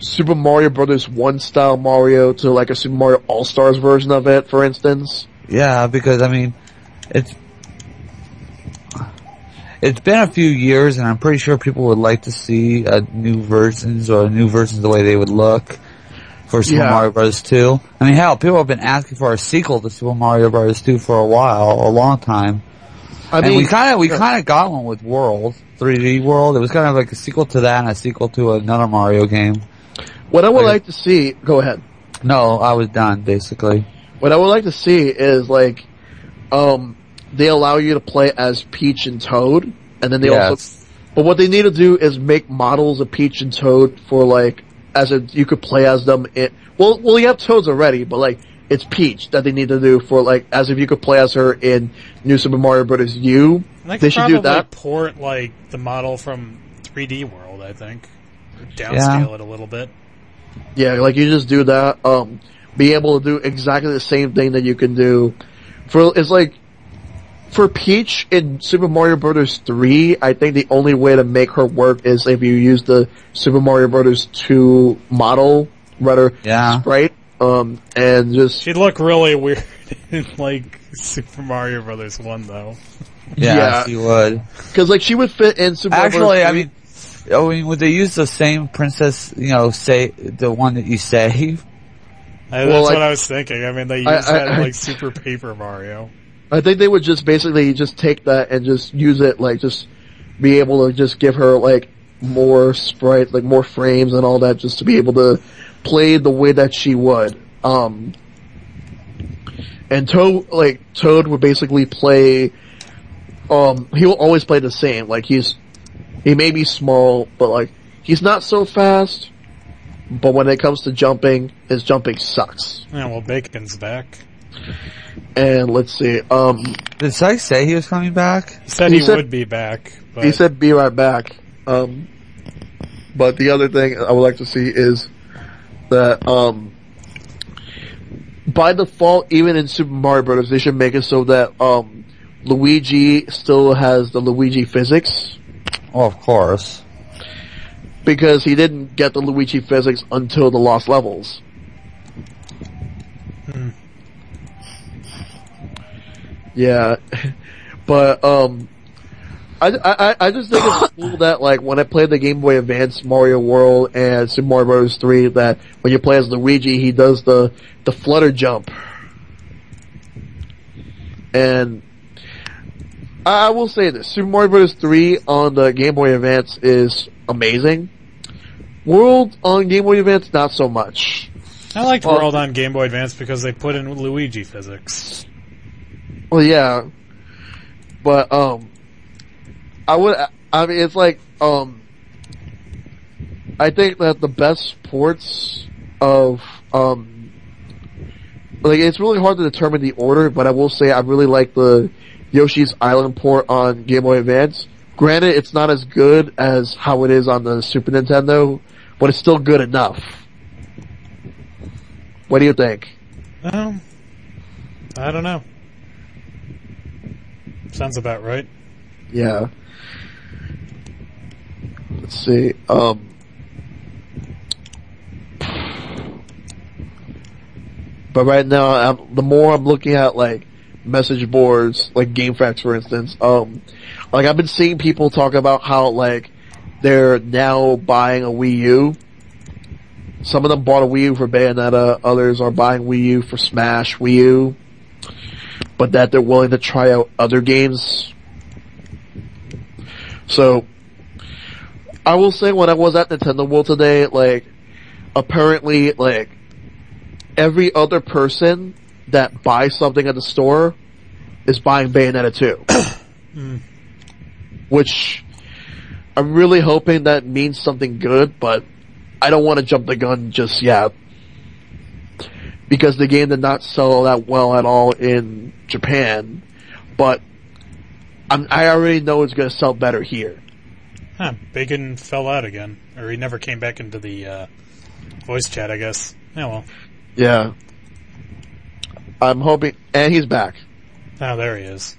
Super Mario Brothers 1 style Mario to like a Super Mario All-Stars version of it, for instance. Yeah, because I mean, it's been a few years, and I'm pretty sure people would like to see new versions the way they would look for Super Mario Bros. 2. I mean, hell, people have been asking for a sequel to Super Mario Bros. 2 for a long time. And we kind of got one with World 3D World. It was kind of like a sequel to that and a sequel to another Mario game. What I would like to see, go ahead. No, I was done basically. What I would like to see is like, they allow you to play as Peach and Toad, and then but what they need to do is make models of Peach and Toad for like, you could play as them well you have Toads already, but like, it's Peach that they need to do for like, as if you could play as her in New Super Mario Bros. U. They should do that. Port like the model from 3D World, I think. Downscale it a little bit. Yeah, like you just do that. Be able to do exactly the same thing that you can do for Peach in Super Mario Bros. 3, I think the only way to make her work is if you use the Super Mario Bros. 2 model, sprite, and just... She'd look really weird in, like, Super Mario Bros. 1, though. Yeah, she would. Because, like, she would fit in Super Mario Bros. 3. I mean, would they use the same princess, say, the one that you save? That's what I was thinking. I mean, they used that in, like, Super Paper Mario. I think they would just basically just take that and just use it, like, just be able to just give her, like, more sprites, like, more frames and all that, just to be able to play the way that she would. And Toad would basically play, he'll always play the same. Like, he may be small, but, like, he's not so fast, but when it comes to jumping, his jumping sucks. Yeah, well, Bacon's back. And let's see, Did Sykes say he was coming back? He said he would be back. But... He said be right back. But the other thing I would like to see is that, by default, even in Super Mario Bros., they should make it so that, Luigi still has the Luigi physics. Oh, of course. Because he didn't get the Luigi physics until the Lost Levels. Yeah. But, I just think it's cool that, like, when I played the Game Boy Advance Mario World and Super Mario Bros. 3, that when you play as Luigi, he does the flutter jump. And I will say this, Super Mario Bros. 3 on the Game Boy Advance is amazing. World on Game Boy Advance, not so much. I liked World on Game Boy Advance because they put in Luigi physics. Well, yeah. But, it's like, I think that the best ports of, like, it's really hard to determine the order, but I will say I really like the Yoshi's Island port on Game Boy Advance. Granted, it's not as good as how it is on the Super Nintendo, but it's still good enough. What do you think? I don't know. Sounds about right. Yeah. Let's see. But right now, the more I'm looking at, like, message boards, like GameFAQs, for instance, like, I've been seeing people talk about how, like, they're now buying a Wii U. Some of them bought a Wii U for Bayonetta, others are buying Wii U for Smash Wii U, but that they're willing to try out other games. So, I will say when I was at Nintendo World today, like, apparently, like, every other person that buys something at the store is buying Bayonetta 2. Which, I'm really hoping that means something good, but I don't want to jump the gun just yet. Because the game did not sell that well at all in Japan, but I already know it's going to sell better here. Bacon fell out again. Or he never came back into the voice chat, I guess. Yeah, well. Yeah. I'm hoping... And he's back. Oh, there he is.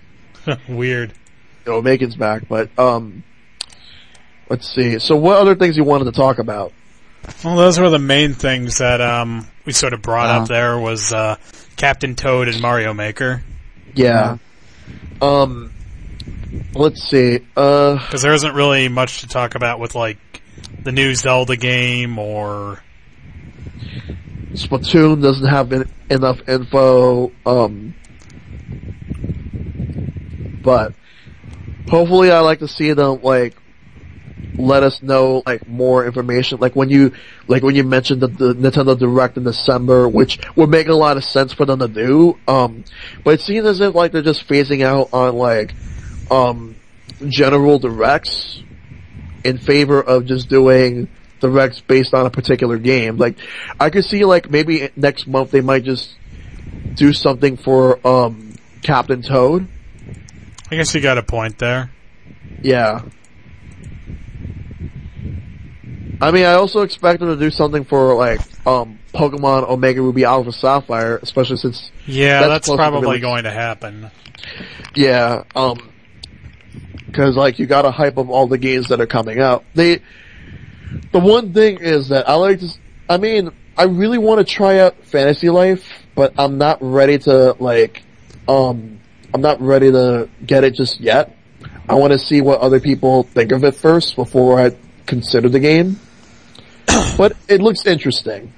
Weird. Bacon's back, but, let's see. So what other things you wanted to talk about? Well, those were the main things that, we sort of brought up there was, Captain Toad and Mario Maker. Yeah. Let's see. Because there isn't really much to talk about with, like, the new Zelda game or... Splatoon doesn't have enough info, but hopefully I like to see them, like, let us know, like, more information. Like when you mentioned the Nintendo Direct in December, which would make a lot of sense for them to do. But it seems as if, like, they're just phasing out on, like, general Directs in favor of just doing Directs based on a particular game. Like, I could see, like, maybe next month they might just do something for, Captain Toad. I guess you got a point there. Yeah. I mean, I also expect them to do something for, like, Pokemon Omega Ruby Alpha Sapphire, especially since... Yeah, that's probably going to happen. Yeah, because, like, you gotta hype up all the games that are coming out. The one thing is that I really want to try out Fantasy Life, but I'm not ready to, like, I'm not ready to get it just yet. I want to see what other people think of it first before I consider the game. But it looks interesting.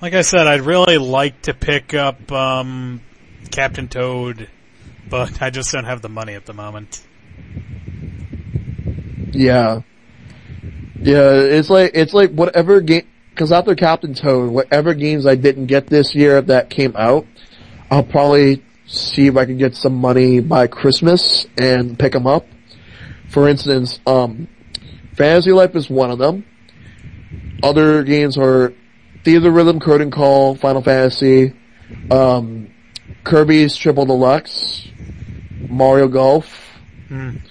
Like I said, I'd really like to pick up Captain Toad, but I just don't have the money at the moment. Yeah. Yeah, it's like whatever game, because after Captain Toad, whatever games I didn't get this year that came out, I'll probably see if I can get some money by Christmas and pick them up. For instance, Fantasy Life is one of them. Other games are Theater Rhythm, Curtain Call, Final Fantasy, Kirby's Triple Deluxe, Mario Golf. And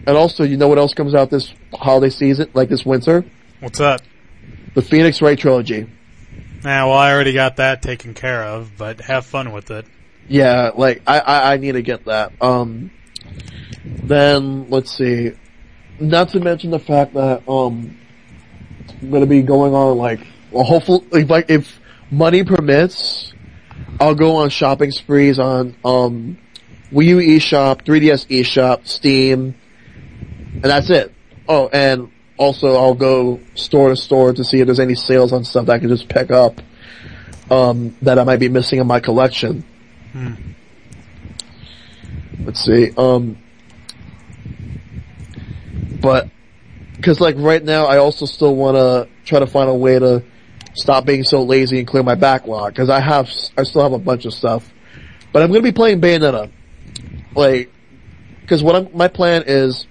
also, you know what else comes out this holiday season, like this winter? What's that? The Phoenix Wright Trilogy. Well, I already got that taken care of, but have fun with it. Yeah, like, I need to get that. Then, let's see. Not to mention the fact that, I'm gonna be going on, like, well, hopefully, like, if money permits, I'll go on shopping sprees on, Wii U eShop, 3DS eShop, Steam, and that's it. Oh, and also I'll go store to store to see if there's any sales on stuff that I can just pick up, that I might be missing in my collection. Let's see, but, cause like right now I also still wanna try to find a way to stop being so lazy and clear my backlog, cause I still have a bunch of stuff. But I'm gonna be playing Bayonetta. Like, cause my plan is,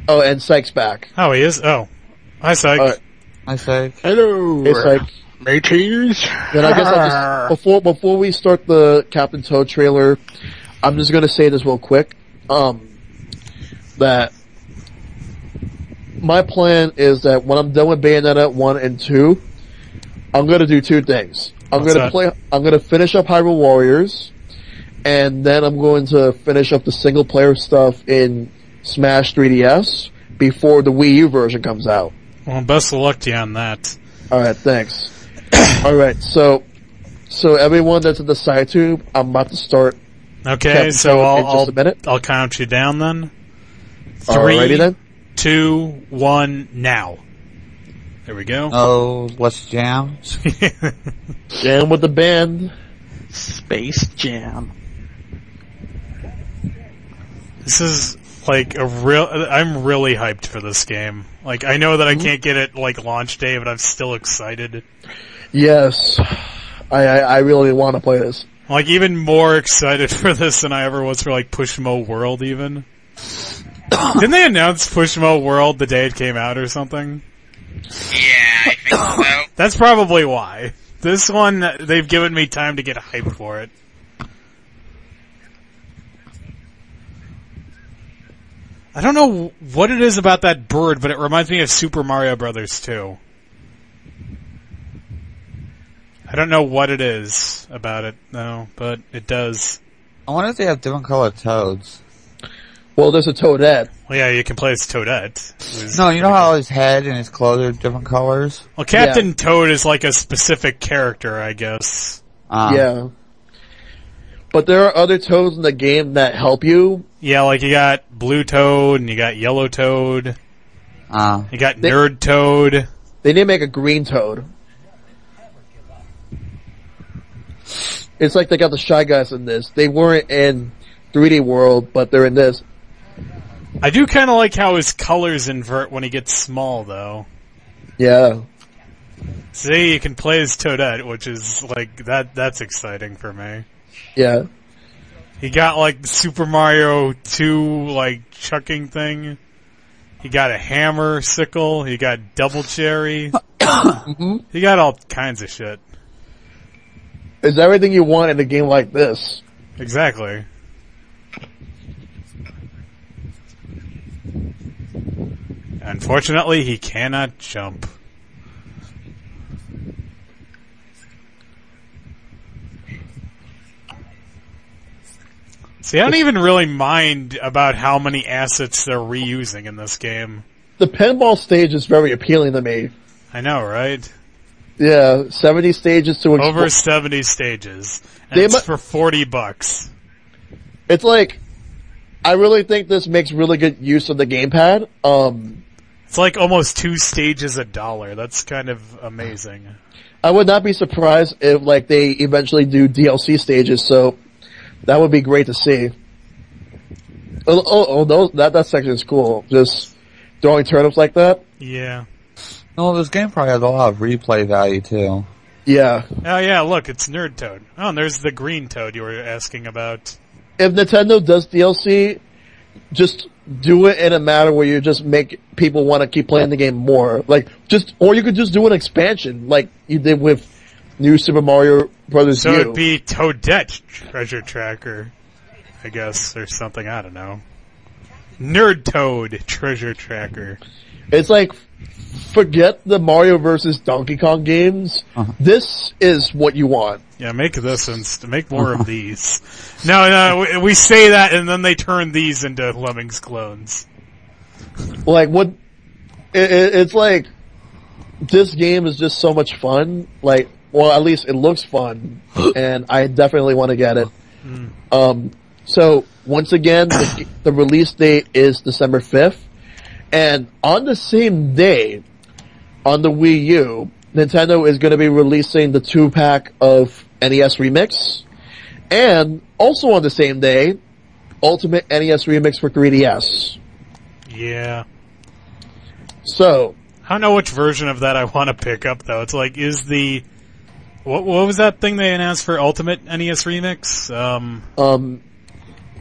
oh, and Syke's back. Oh, he is? Oh. Hi, Syke. I say, Hello, Hey, Syke. mateys. Then I guess I'll just, before we start the Captain Toad trailer, I'm just gonna say this real quick, that my plan is that when I'm done with Bayonetta 1 and 2, I'm gonna do two things. I'm gonna finish up Hyrule Warriors, and then I'm going to finish up the single player stuff in Smash 3DS before the Wii U version comes out. Well, best of luck to you on that. Alright, thanks. Alright, so everyone that's in the side tube, I'm about to start. Okay, Captain so Toad in just a minute. I'll count you down then. Alrighty then. 2, 1, now. There we go. oh, let's jam. Jam with the band. Space Jam. This is like I'm really hyped for this game. Like, I know that I can't get it like launch day, but I'm still excited. Yes. I really want to play this. Like, even more excited for this than I ever was for like Pushmo World even. Didn't they announce Pushmo World the day it came out or something? Yeah, I think so. That's probably why. This one, they've given me time to get hyped for it. I don't know what it is about that bird, but it reminds me of Super Mario Brothers 2. I don't know what it is about it, though, but it does. I wonder if they have different colored toads. Well, there's a Toadette. Well, yeah, you can play as Toadette. No, you know how his head and his clothes are different colors? Well, Captain Toad is like a specific character, I guess. Yeah. But there are other Toads in the game that help you. Yeah, like you got Blue Toad, and you got Yellow Toad. You got Nerd Toad. They didn't make a Green Toad. It's like they got the Shy Guys in this. They weren't in 3D World, but they're in this. I do kind of like how his colors invert when he gets small, though. Yeah. See, you can play as Toadette, which is, like, that's exciting for me. Yeah. He got, like, the Super Mario 2, like, chucking thing. He got a hammer sickle. He got double cherry. He got all kinds of shit. It's everything you want in a game like this. Exactly. Unfortunately, he cannot jump. See, I don't even really mind about how many assets they're reusing in this game. The pinball stage is very appealing to me. I know, right? Yeah, 70 stages to explore. Over 70 stages. And it's for $40. It's like, I really think this makes really good use of the gamepad. It's like almost 2 stages $1. That's kind of amazing. I would not be surprised if like they eventually do DLC stages. So that would be great to see. That section is cool. Just throwing turnips like that. Yeah. No, this game probably has a lot of replay value too. Yeah. Oh yeah, look, it's Nerd Toad. Oh, and there's the green Toad you were asking about. If Nintendo does DLC, just do it in a manner where you just make people want to keep playing the game more. Or you could just do an expansion like you did with New Super Mario Brothers So U. it'd be Toadette Treasure Tracker, I guess, or something, I don't know. Nerd Toad Treasure Tracker. It's like, forget the Mario versus Donkey Kong games. Uh-huh. This is what you want. Yeah, make this and make more of these. No, we say that and then they turn these into Lemmings clones. Like, what, it's like, this game is just so much fun. Like, well, at least it looks fun, and I definitely want to get it. So, once again, the release date is December 5th, and on the same day, on the Wii U, Nintendo is going to be releasing the 2-pack of NES Remix, and also on the same day, Ultimate NES Remix for 3DS. Yeah. So, I don't know which version of that I want to pick up, though. It's like, what was that thing they announced for Ultimate NES Remix?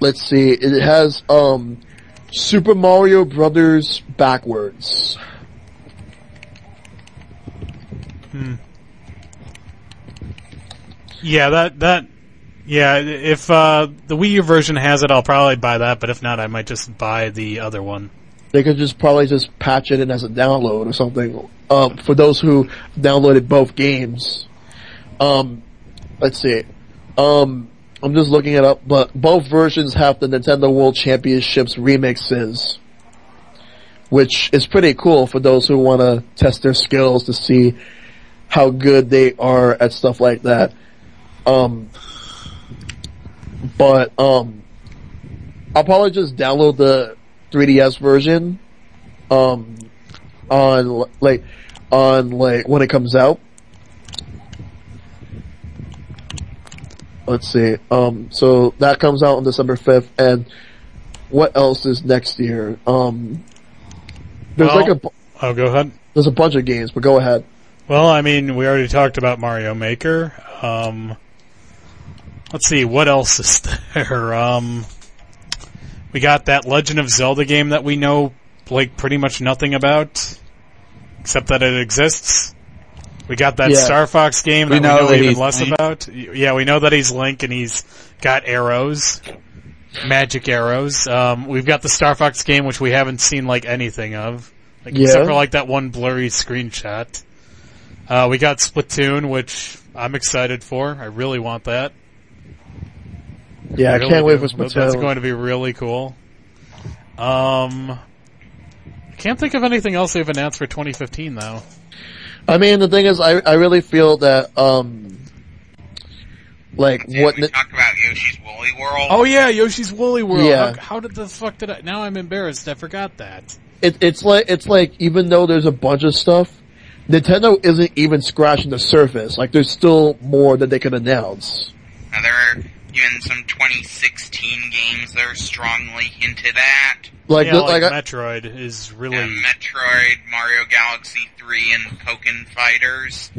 let's see, it has, Super Mario Brothers backwards. Yeah, yeah, if, the Wii U version has it, I'll probably buy that, but if not, I might just buy the other one. They could probably just patch it in as a download or something, for those who downloaded both games. Let's see. I'm just looking it up, but both versions have the Nintendo World Championships remixes, which is pretty cool for those who want to test their skills to see how good they are at stuff like that. But I'll probably just download the 3DS version, on when it comes out. Let's see. So that comes out on December 5th, and what else is next year? There's go ahead. There's a bunch of games, but go ahead. Well, I mean, we already talked about Mario Maker. Let's see, what else is there? We got that Legend of Zelda game that we know, like, pretty much nothing about, except that it exists. We got that Star Fox game that we know even less about. Yeah, we know that he's Link and he's got arrows. Magic arrows. We've got the Star Fox game, which we haven't seen, like, anything of. Except for, like, that one blurry screenshot. We got Splatoon, which I'm excited for. I really want that. Yeah, I can't wait for Splatoon. That's going to be really cool. I can't think of anything else they've announced for 2015, though. I mean, the thing is, I really feel that, what... We talk about Yoshi's Woolly World? Oh yeah, Yoshi's Woolly World. Yeah. How did the fuck did I... Now I'm embarrassed, I forgot that. It's like, even though there's a bunch of stuff, Nintendo isn't even scratching the surface. Like, there's still more that they can announce. Now, there are even some 2016 games that are strongly hinted at. Like Metroid is really... Metroid, Mario Galaxy 3, and Pokken Fighters.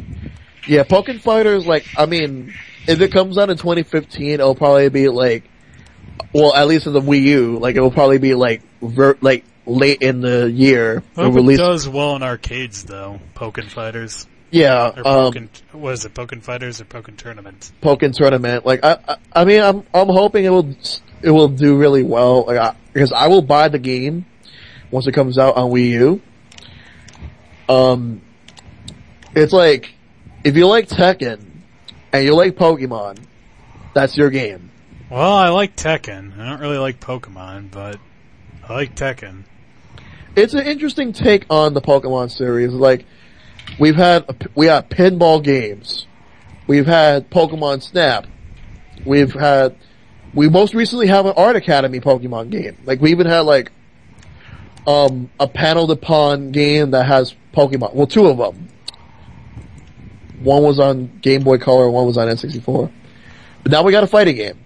Yeah, Pokken Fighters, I mean, if it comes out in 2015, it'll probably be at least in the Wii U, it will probably be late in the year. I hope it does well in arcades, though, Pokken Fighters. Yeah. Or what is it, Pokken Fighters or Pokken Tournament? Pokken Tournament. I mean, I'm hoping it will do really well, because I will buy the game once it comes out on Wii U. It's like, if you like Tekken, and you like Pokemon, that's your game. Well, I like Tekken. I don't really like Pokemon, but I like Tekken. It's an interesting take on the Pokemon series. We have pinball games. We've had Pokemon Snap. We most recently have an Art Academy Pokemon game. We even had a Panel de Pon game that has Pokemon. Well, two of them. One was on Game Boy Color, one was on N64. But now we got a fighting game.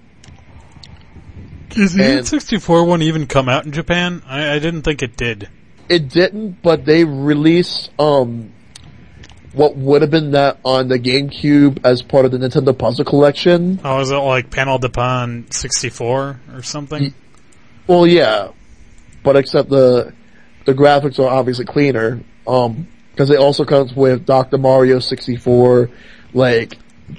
Does the N64 one even come out in Japan? I didn't think it did. It didn't, but they released what would have been that on the GameCube as part of the Nintendo Puzzle Collection. Oh, is it like Panel de Pon 64 or something? Well, yeah, but except the graphics are obviously cleaner. Because it also comes with Dr. Mario 64, like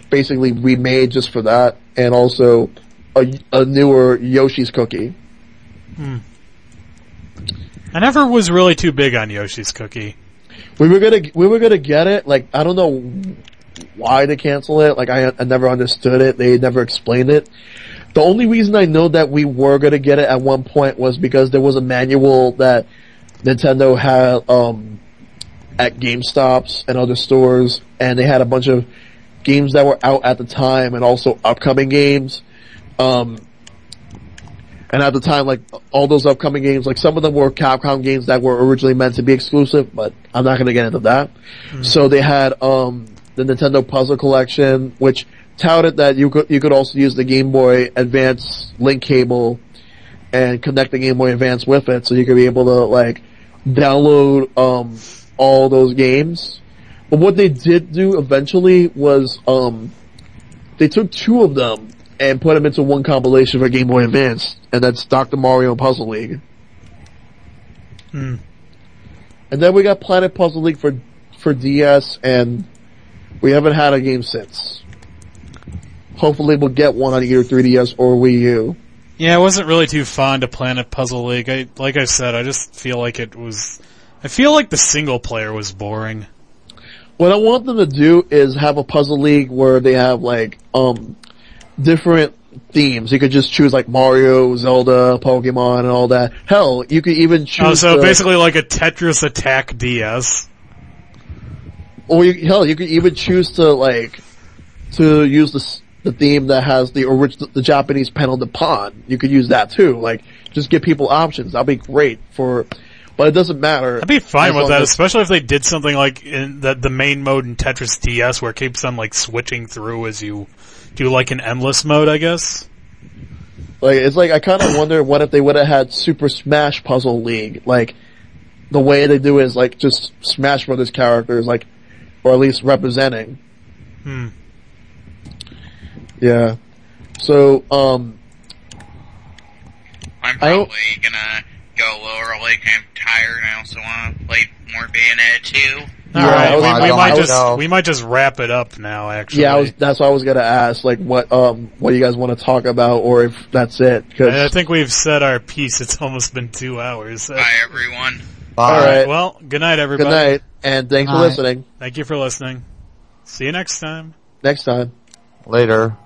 basically remade just for that, and also a newer Yoshi's Cookie. I never was really too big on Yoshi's Cookie. We were gonna get it. Like, I don't know why they canceled it. Like, I never understood it. They never explained it. The only reason I know that we were gonna get it at one point was because there was a manual that Nintendo had at GameStops and other stores, and they had a bunch of games that were out at the time and also upcoming games. And at the time, like, all those upcoming games, like, some of them were Capcom games that were originally meant to be exclusive, but I'm not gonna get into that. So they had, the Nintendo Puzzle Collection, which touted that you could also use the Game Boy Advance link cable and connect the Game Boy Advance with it, so you could be able to, like, download, all those games. But what they did do eventually was, they took two of them and put them into one compilation for Game Boy Advance, and that's Dr. Mario Puzzle League. And then we got Planet Puzzle League for DS, and we haven't had a game since. Hopefully we'll get one on either 3DS or Wii U. Yeah, I wasn't really too fond of Planet Puzzle League. Like I said, I just feel like I feel like the single player was boring. What I want them to do is have a puzzle league where they have, like, different themes. You could just choose, like, Mario, Zelda, Pokemon, and all that. Hell, you could even choose... so basically like a Tetris Attack DS. Or, you could even choose to use the theme that has the Japanese Panel de Pon. You could use that, too. Like, just give people options. That'd be great but it doesn't matter. I'd be fine with that, especially if they did something like in the main mode in Tetris DS where it keeps on, like, switching through as you do, like, an endless mode, I guess. Like, it's like, I kind of wonder what if they would have had Super Smash Puzzle League. Like, the way they do it is, like, just Smash Brothers characters, like, or at least representing. Yeah. So, I'm probably gonna go a little early. I'm tired, and I also want to play more Bayonetta 2. Alright, we might just wrap it up now, actually. Yeah, that's what I was gonna ask, like, what you guys want to talk about, or if that's it. I think we've said our piece. It's almost been 2 hours. Bye, everyone. Bye. Alright. Well, good night, everybody. Good night, and thanks for listening. Thank you for listening. See you next time. Next time. Later.